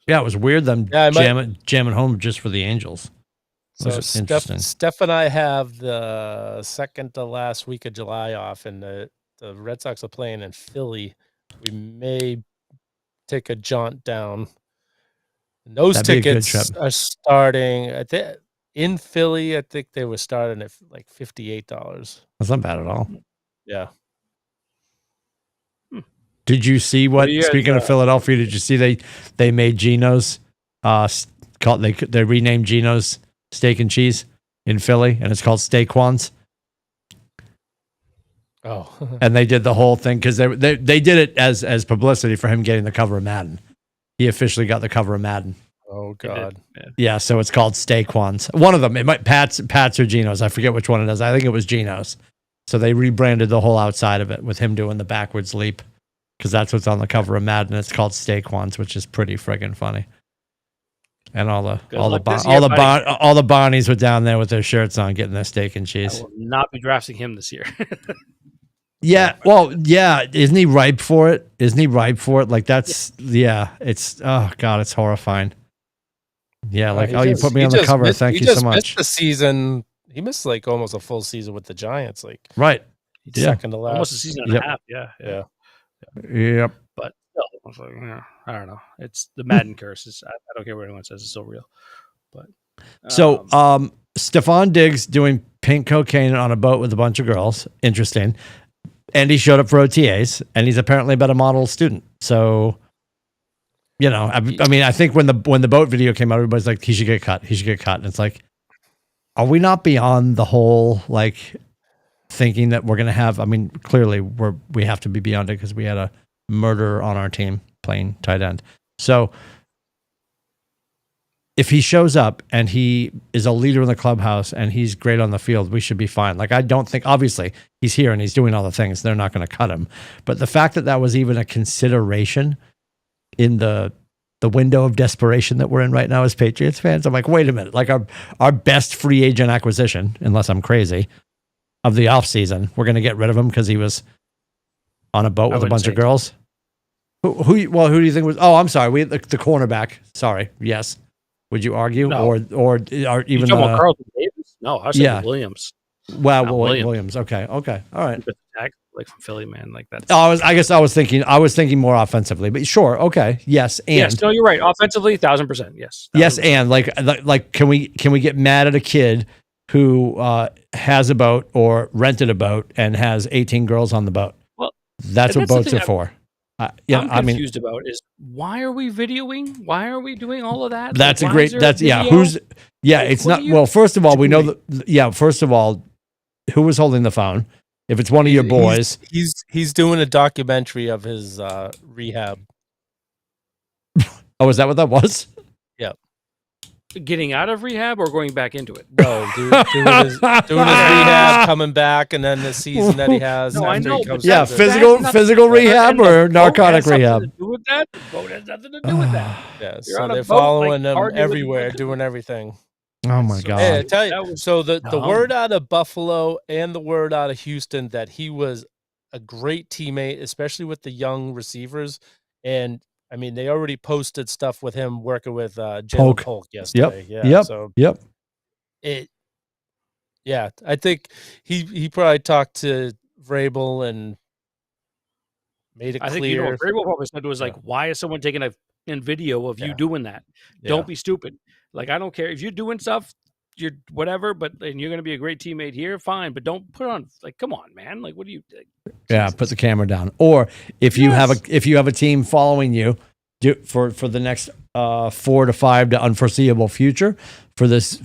Yeah, it was weird them jamming home just for the Angels. So Steph and I have the second to last week of July off, and the Red Sox are playing in Philly. We may take a jaunt down. And those tickets are starting in Philly. I think they were starting at like $58. That's not bad at all. Yeah. Did you see what? Speaking of Philadelphia, did you see they made Geno's? They renamed Geno's Steak and Cheese in Philly, and it's called Steakwans. Oh, and they did the whole thing because they did it as publicity for him getting the cover of Madden. He officially got the cover of Madden. Oh God! Yeah, so it's called Steakwans. One of them, it might Pat's or Geno's. I forget which one it is. I think it was Geno's. So they rebranded the whole outside of it with him doing the backwards leap. Because that's what's on the cover of Madden. It's called Steakwans, which is pretty friggin' funny. And all the Bonnies were down there with their shirts on, getting their steak and cheese. I will not be drafting him this year. Yeah, well, yeah. Isn't he ripe for it? Like that's it's oh God, it's horrifying. Yeah, like you put me on the cover. Thank you so much. Missed the season. He missed like almost a full season with the Giants. Like right, second to last, almost a season and a half. Yeah. Yep. But still, I don't know. It's the Madden curse. I don't care what anyone says. It's still real. But So, Stefan Diggs doing pink cocaine on a boat with a bunch of girls. Interesting. And he showed up for OTAs, and he's apparently been a model student. So, you know, I mean, I think when the boat video came out, everybody's like, he should get cut. He should get cut. And it's like, are we not beyond the whole like thinking that we're going to have? I mean, clearly we have to be beyond it because we had a murderer on our team playing tight end. So if he shows up and he is a leader in the clubhouse and he's great on the field, we should be fine. Like, I don't think, obviously he's here and he's doing all the things. They're not going to cut him. But the fact that that was even a consideration in the window of desperation that we're in right now as Patriots fans, I'm like, wait a minute. Like our best free agent acquisition, unless I'm crazy, of the offseason, we're going to get rid of him because he was on a boat with a bunch of girls. Who do you think was? Oh, I'm sorry. The cornerback. Sorry. Yes. Would you argue, No. or even about Carlton Davis? No, I was saying Williams. Well, Williams. Okay. All right. Like from Philly, man. Like that. I guess I was thinking more offensively, but sure. Okay. Yes. And yes. No, you're right. Offensively, 1,000%. Yes. 1,000%. Yes. And like, can we get mad at a kid who has a boat or rented a boat and has 18 girls on the boat? Well, that's what boats are for. I'm confused about is why are we videoing? Why are we doing all of that? That's like, a great. That's it's not. Well, first of all, we know that. Yeah. First of all, who was holding the phone? If it's one of your boys, he's doing a documentary of his rehab. Oh, is that what that was? Yeah. Getting out of rehab or going back into it? No, doing his rehab, coming back, and then the season that he has. No, I know. Yeah, physical rehab or narcotic rehab. To do with that. The boat has nothing to do with that. Yeah, so they're following him everywhere, doing everything. Oh my God! Hey, I tell you, so the word out of Buffalo and the word out of Houston that he was a great teammate, especially with the young receivers. And I mean, they already posted stuff with him working with Jalen Polk yesterday. I think he probably talked to Vrabel and made it clear. I think what Vrabel probably said was like, why is someone taking a video of you doing that? Don't be stupid. Like, I don't care if you're doing stuff, you're whatever, and you're going to be a great teammate here, fine. But don't put on, like, come on, man. Like, what do you? Yeah, put the camera down. Or if you have a team following you for the next 4 to 5 to unforeseeable future for this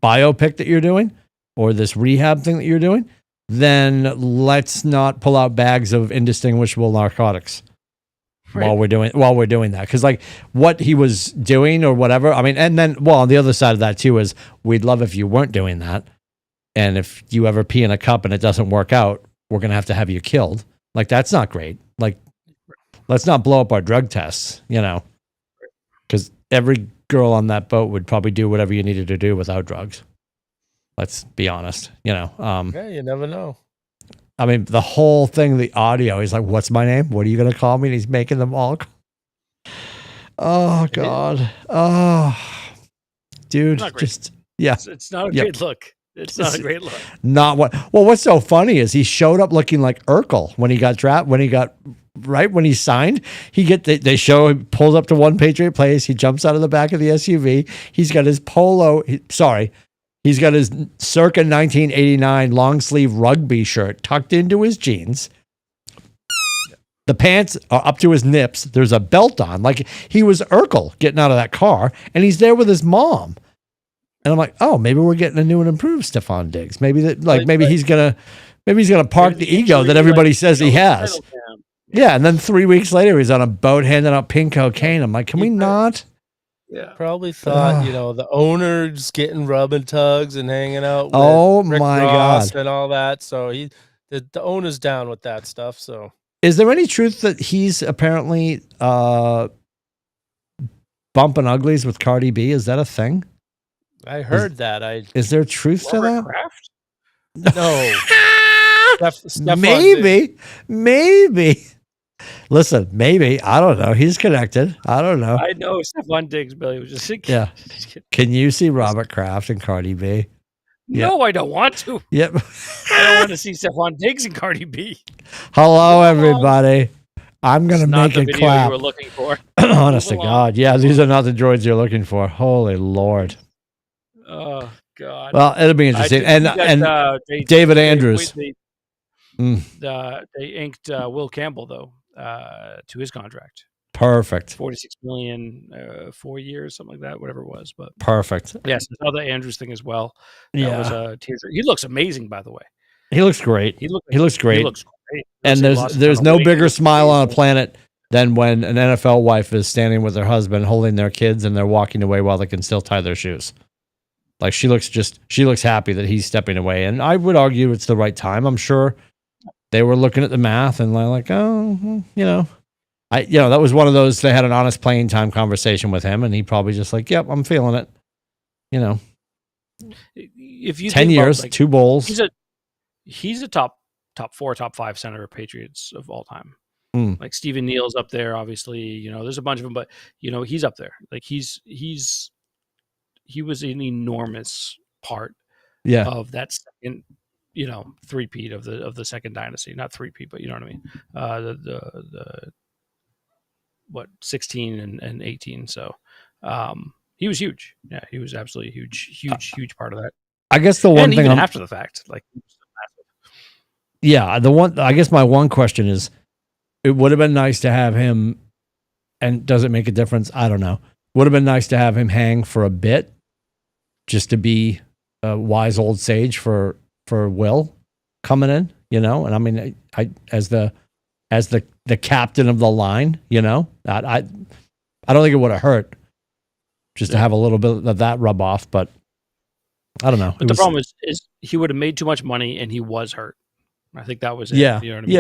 biopic that you're doing or this rehab thing that you're doing, then let's not pull out bags of indistinguishable narcotics. Right. While we're doing that, because like what he was doing or whatever, I mean, and then on the other side of that too is we'd love if you weren't doing that, and if you ever pee in a cup and it doesn't work out, we're gonna have you killed. Like, that's not great. Like, let's not blow up our drug tests, because every girl on that boat would probably do whatever you needed to do without drugs. Let's be honest, Yeah, you never know. I mean, the whole thing, the audio, he's like, what's my name? What are you going to call me? And he's making them all. Oh, God. Oh, dude. Just, yeah. It's not a great look. It's not a great look. What's so funny is he showed up looking like Urkel when he got drafted, when he signed. They show him pulls up to one Patriot place. He jumps out of the back of the SUV. He's got his He's got his circa 1989 long sleeve rugby shirt tucked into his jeans. The pants are up to his nips. There's a belt on. Like, he was Urkel getting out of that car, and he's there with his mom. And I'm like, oh, maybe we're getting a new and improved Stefan Diggs. Maybe he's gonna park the ego that everybody says he has. Yeah, and then 3 weeks later, he's on a boat handing out pink cocaine. I'm like, can we not? Yeah, probably thought the owner's getting rubbing tugs and hanging out with Rick my Ross God and all that. So the owner's down with that stuff. So is there any truth that he's apparently bumping uglies with Cardi B? Is that a thing? I heard that. Is there truth to that? Kraft? No. Maybe. Listen, maybe. I don't know. He's connected. I don't know. I know Stefan Diggs, Billy was just yeah. Can you see Robert Kraft and Cardi B? No, I don't want to. Yep. I don't want to see Stefan Diggs and Cardi B. Hello, everybody. I'm going to not make the it video clap. you were looking for. Honest to Move along. God. Yeah, these are not the droids you're looking for. Holy Lord. Oh God. Well, it'll be I interesting. did see And that David Andrews. they inked Will Campbell though to his contract. Perfect. 46 million, 4 years, something like that, whatever it was. But Perfect. yes, I saw the Andrews thing as well. That Yeah. was a teaser. He looks amazing, by the way. He looks great. He looks great. He looks great. And there's no bigger smile on a planet than when an NFL wife is standing with her husband holding their kids and they're walking away while they can still tie their shoes. Like she looks happy that he's stepping away. And I would argue it's the right time. I'm sure they were looking at the math and like, oh, that was one of those, they had an honest playing time conversation with him and he probably just like, yep, I'm feeling it. If you 10 years, like, 2 bowls. He's a top 4, top 5 center of Patriots of all time. Like Stephen Neal's up there, obviously, there's a bunch of them, but he's up there. Like he was an enormous part of that second, three-peat of the second dynasty. Not three-peat, but you know what I mean? The 16 and 18. So he was huge. Yeah, he was absolutely huge part of that. I guess the one thing even after the fact, like, yeah, I guess my one question is, it would have been nice to have him, and does it make a difference? I don't know. Would have been nice to have him hang for a bit, just to be a wise old sage for Will coming in, And I mean, I as the captain of the line, I don't think it would have hurt just to have a little bit of that rub off, but I don't know. But the problem is he would have made too much money and he was hurt. I think that was it. Yeah. You know what I mean?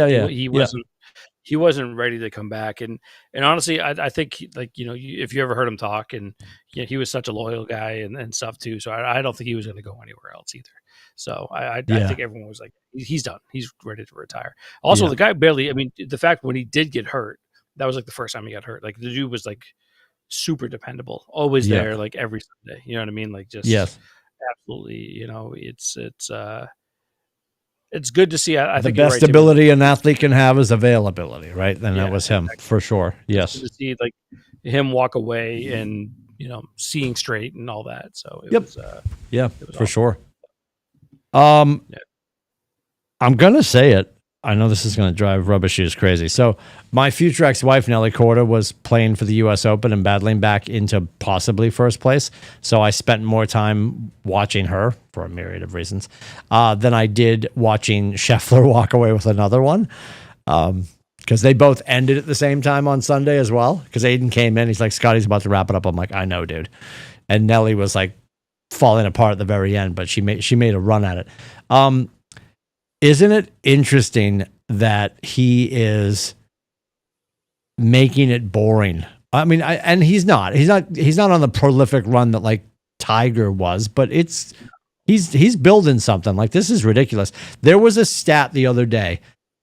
Yeah. He wasn't ready to come back. And honestly, I think, like, if you ever heard him talk, and he was such a loyal guy and stuff too. So I don't think he was going to go anywhere else either. So I think everyone was like, he's done. He's ready to retire. Also, the guy the fact when he did get hurt, that was like the first time he got hurt. Like the dude was like super dependable, always there, like every Sunday. You know what I mean? Like just absolutely, it's good to see. I think the best ability an athlete can have is availability, right? And that was him for sure. Yes. To see like him walk away and seeing straight and all that. So it was, for sure. I'm gonna say it. I know this is gonna drive Rubber Shoes crazy. So my future ex-wife Nelly Korda was playing for the U.S. Open and battling back into possibly first place. So I spent more time watching her for a myriad of reasons than I did watching Scheffler walk away with another one. Because they both ended at the same time on Sunday as well. Because Aiden came in, he's like, Scotty's about to wrap it up. I'm like, I know, dude. And Nelly was like falling apart at the very end, but she made a run at it. Isn't it interesting that he is making it boring? I mean, and he's not on the prolific run that like Tiger was, but he's building something. Like, this is ridiculous. There was a stat the other day,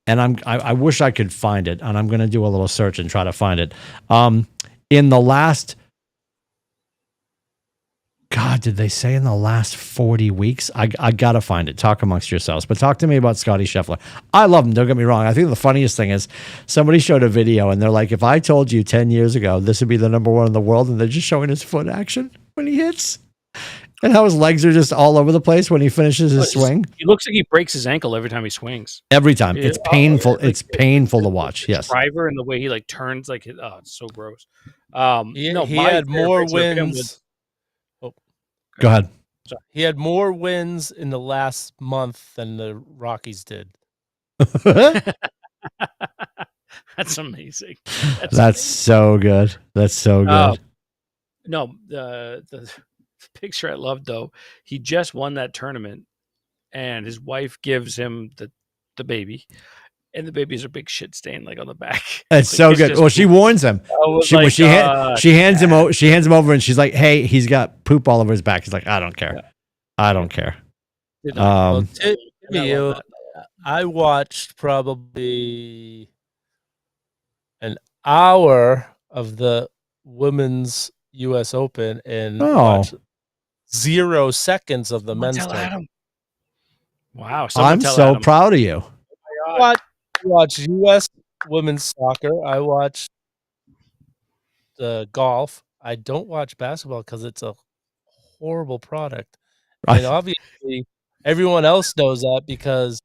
and I wish I could find it, and I'm going to do a little search and try to find it. In the last, God, did they say in the last 40 weeks? I got to find it. Talk amongst yourselves. But talk to me about Scotty Scheffler. I love him. Don't get me wrong. I think the funniest thing is somebody showed a video and they're like, if I told you 10 years ago this would be the number one in the world, and they're just showing his foot action when he hits and how his legs are just all over the place when he finishes his swing. He looks like he breaks his ankle every time he swings. Every time. It's painful. It's painful to watch. Yes. Driver and the way he like turns, like, it's so gross. He had more wins. Go ahead. He had more wins in the last month than the Rockies did. That's amazing. That's so good. That's so good. No, the picture I loved, though, he just won that tournament, and his wife gives him the baby. And the baby's a big shit stain, like on the back. It's so good. Well, she warns him. She hands him over, and she's like, "Hey, he's got poop all over his back." He's like, "I don't care. Yeah. I don't care." I watched probably an hour of the women's U.S. Open and watched 0 seconds of the men's tournament. Wow! I'm so proud of you. Watch U.S. women's soccer. I watch the golf. I don't watch basketball because it's a horrible product, and obviously everyone else knows that because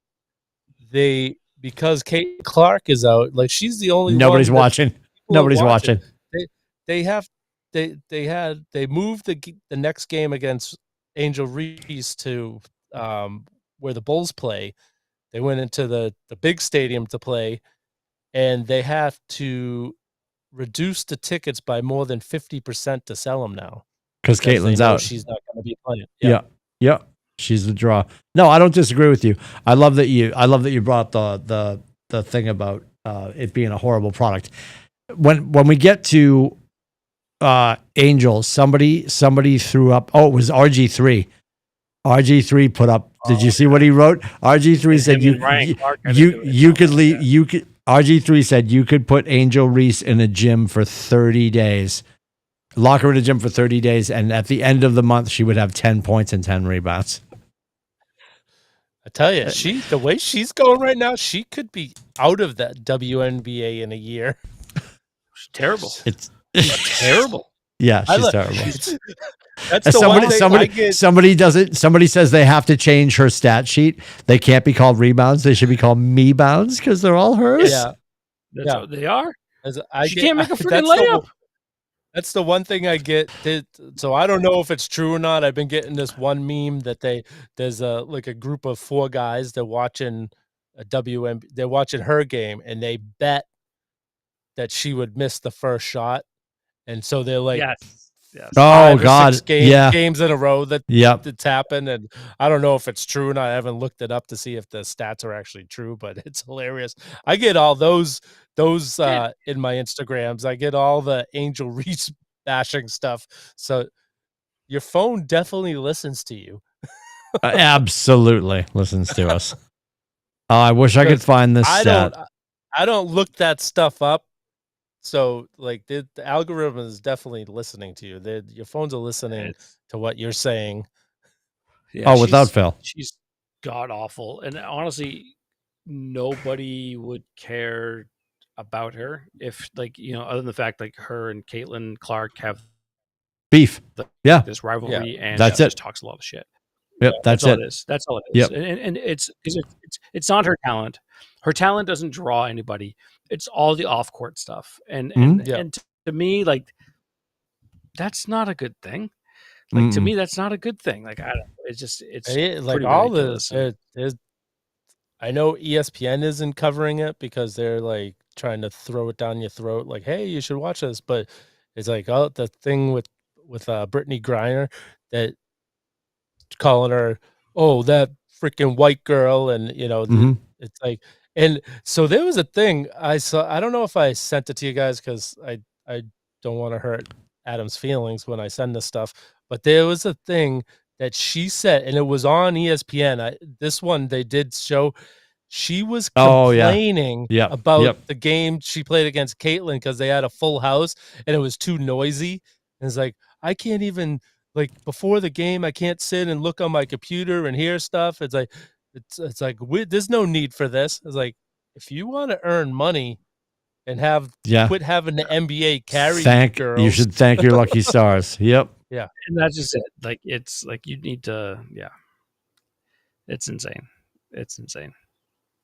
Kate Clark is out. Like she's the only Nobody's one that watching. people are Nobody's watching. watching. They moved the next game against Angel Reese to where the Bulls play. They went into the big stadium to play, and they have to reduce the tickets by more than 50% to sell them now Because Caitlin's out. She's not going to be playing. Yeah. She's the draw. No, I don't disagree with you. I love that you brought up the thing about it being a horrible product. When we get to Angel, somebody threw up. Oh, it was RG3. RG3 put up. Did you see what he wrote? RG3 said you could leave. You could. RG3 said you could put Angel Reese in a gym for 30 days. Lock her in a gym for 30 days, and at the end of the month, she would have 10 points and 10 rebounds. I tell you, the way she's going right now, she could be out of that WNBA in a year. It's terrible. It's terrible. Yeah, she's terrible. That's the one thing somebody says they have to change her stat sheet. They can't be called rebounds. They should be called me-bounds because they're all hers. Yeah. That's what they are. She can't make a freaking layup. That's the one thing I get. So I don't know if it's true or not. I've been getting this one meme that there's a group of 4 guys. They're watching they're watching her game, and they bet that she would miss the first shot, and so they're like, yes. Oh God, games in a row that's happened, and I don't know if it's true or not. I haven't looked it up to see if the stats are actually true, but it's hilarious. I get all those in my Instagrams. I get all the Angel Reese bashing stuff. So your phone definitely listens to you. Absolutely listens to us. I wish I could find this stat. I don't look that stuff up. So like the algorithm is definitely listening to you. Your phones are listening to what you're saying. Yeah, without fail. She's god awful. And honestly, nobody would care about her if, like, other than the fact like her and Caitlin Clark have beef. This rivalry, and that's just talks a lot of shit. Yep, that's all it. it is. That's all it is. Yep. And it's not her talent. Her talent doesn't draw anybody. It's all the off court stuff. And to me, like, that's not a good thing. Like to me, that's not a good thing. Like it's like all this. I know ESPN isn't covering it because they're like trying to throw it down your throat. Like, hey, you should watch this. But it's like the thing with Brittany Griner, that calling her, oh, that freaking white girl, and it's like, and so there was a thing I saw. I don't know if I sent it to you guys because I don't want to hurt Adam's feelings when I send this stuff, but there was a thing that she said, and it was on ESPN. This one they did show. She was complaining about the game she played against Caitlin because they had a full house and it was too noisy. And it's like, I can't even, like, before the game, I can't sit and look on my computer and hear stuff. It's like, there's no need for this. It's like, if you want to earn money and quit having the NBA carry girls, you should thank your lucky stars. Yep. Yeah. And that's just it. Like, it's like, you need to, it's insane. It's insane.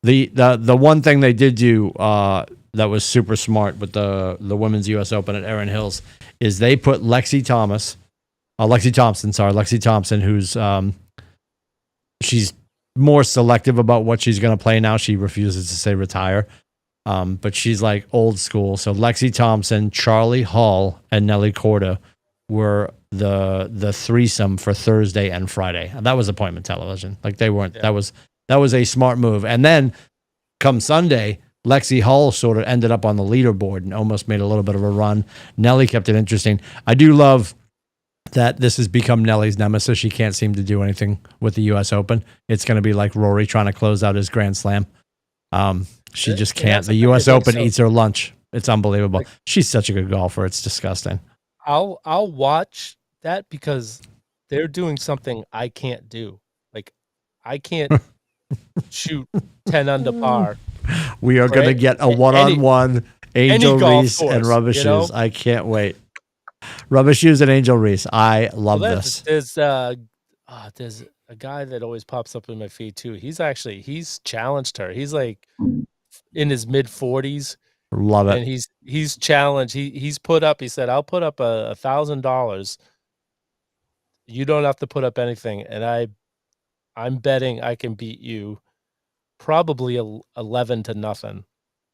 The one thing they did do that was super smart with the Women's U.S. Open at Erin Hills is they put Lexi Thompson, who's she's more selective about what she's going to play now. She refuses to say retire, but she's like old school. So Lexi Thompson, Charlie Hall, and Nelly Korda were the threesome for Thursday and Friday. And that was appointment television. Like they weren't. Yeah. That was a smart move. And then come Sunday, Lexi Hall sort of ended up on the leaderboard and almost made a little bit of a run. Nelly kept it interesting. I do love that this has become Nelly's nemesis. She can't seem to do anything with the U.S. Open. It's going to be like Rory trying to close out his Grand Slam. She just can't. The U.S. Open eats her lunch. It's unbelievable. She's such a good golfer. It's disgusting. I'll watch that because they're doing something I can't do. Like, I can't shoot 10 under par We are going to get a one-on-one Angel Reese and Rubber Shoes. I can't wait. Rubber Shoes and Angel Reese. I love this. There's a guy that always pops up in my feed too. He's challenged her. He's like in his mid 40s. Love it. And he's challenged. He's put up. He said, "I'll put up $1,000. You don't have to put up anything, and I'm betting I can beat you, probably 11-0."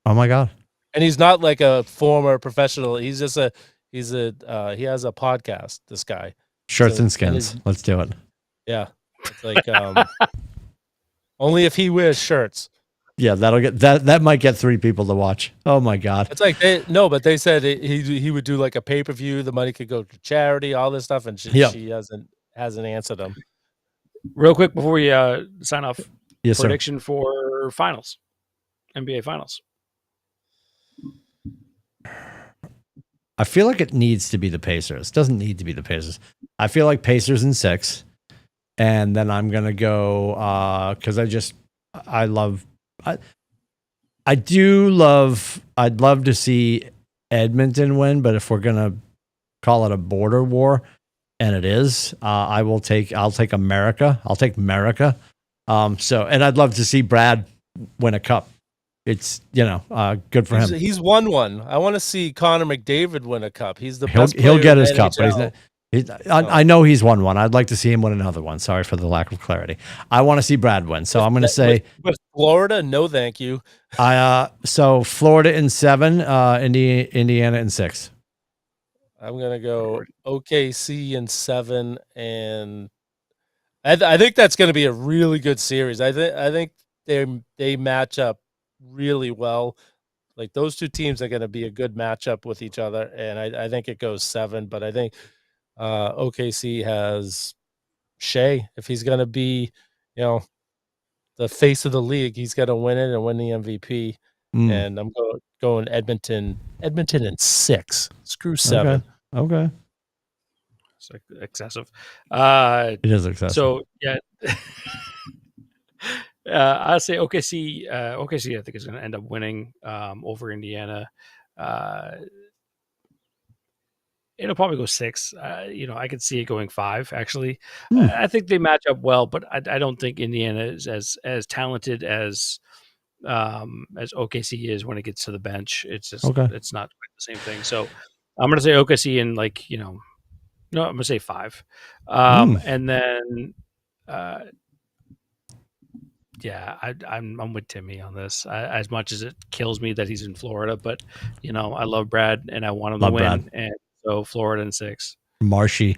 Oh my god! And he's not like a former professional. He's just he has a podcast. This guy, Shirts and Skins. Let's do it. Yeah, it's like only if he wears shirts. Yeah, that'll get that might get 3 people to watch. Oh my god! It's like but they said he would do like a pay-per-view. The money could go to charity, all this stuff, and she hasn't answered them. Real quick before we sign off, yes, prediction for finals, NBA finals. I feel like it needs to be the Pacers. It doesn't need to be the Pacers. I feel like Pacers in 6, and then I'm gonna go because I'd love to see Edmonton win, but if we're gonna call it a border war, and it is, I'll take America. I'll take America. And I'd love to see Brad win a cup. It's good for him. He's won one. I want to see Connor McDavid win a cup. He's the best he'll get his cup, but he's not. I know he's won one. I'd like to see him win another one. Sorry for the lack of clarity. I want to see Brad win. So I'm going to say with Florida, no, thank you. So Florida in 7, Indiana in 6. I'm going to go OKC in 7, and I think that's going to be a really good series. I think they match up really well. Like those two teams are going to be a good matchup with each other, and I think it goes 7. But I think OKC has Shea. If he's going to be, the face of the league, he's got to win it and win the MVP. And I'm going Edmonton in 6. Screw 7. Okay. It's like excessive. It is excessive. So yeah. I'll say OKC. OKC, I think, is going to end up winning over Indiana. It'll probably go 6. I could see it going 5. Actually, I think they match up well, but I don't think Indiana is as talented as OKC is when it gets to the bench. It's just it's not quite the same thing. So I'm going to say OKC in no, I'm going to say 5, and then. Yeah, I'm with Timmy on this. As much as it kills me that he's in Florida, but I love Brad and I want him to win, Brad. And so Florida in 6. Marshy,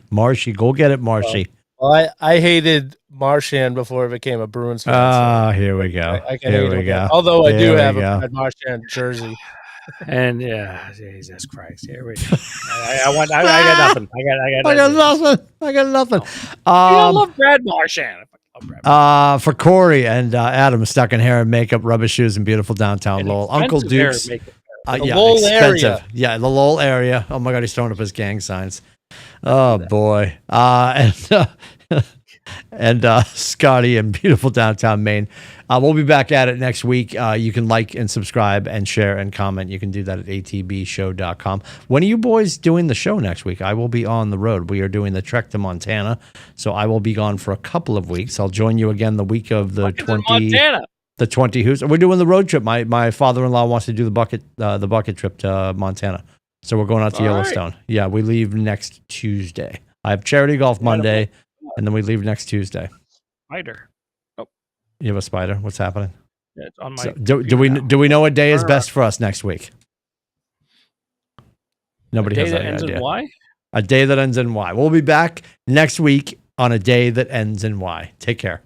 go get it, Marshy. Well, I hated Marchand before it became a Bruins fan. So here we go. Here we go. Although I do have a Brad Marchand jersey. And Jesus Christ, here we go. I got nothing. I got nothing. I love Brad Marchand. For Corey and Adam, stuck in hair and makeup, Rubber Shoes, and beautiful downtown Lowell. Uncle Duke's. Lowell area. Yeah, the Lowell area. Oh my God, he's throwing up his gang signs. Oh boy. And Scotty in beautiful downtown Maine. We'll be back at it next week. You can like and subscribe and share and comment. You can do that at atbshow.com. When are you boys doing the show next week? I will be on the road. We are doing the trek to Montana, so I will be gone for a couple of weeks. I'll join you again the week of the 20. The 20 who's. We're doing the road trip. My father-in-law wants to do the bucket trip to Montana, so we're going out to Yellowstone. Right. Yeah, we leave next Tuesday. I have charity golf Monday. And then we leave next Tuesday. Spider. Oh, you have a spider? What's happening? Yeah, it's on my. So, do we know what day is best for us next week? Nobody has any idea. Y? A day that ends in Y. We'll be back next week on a day that ends in Y. Take care.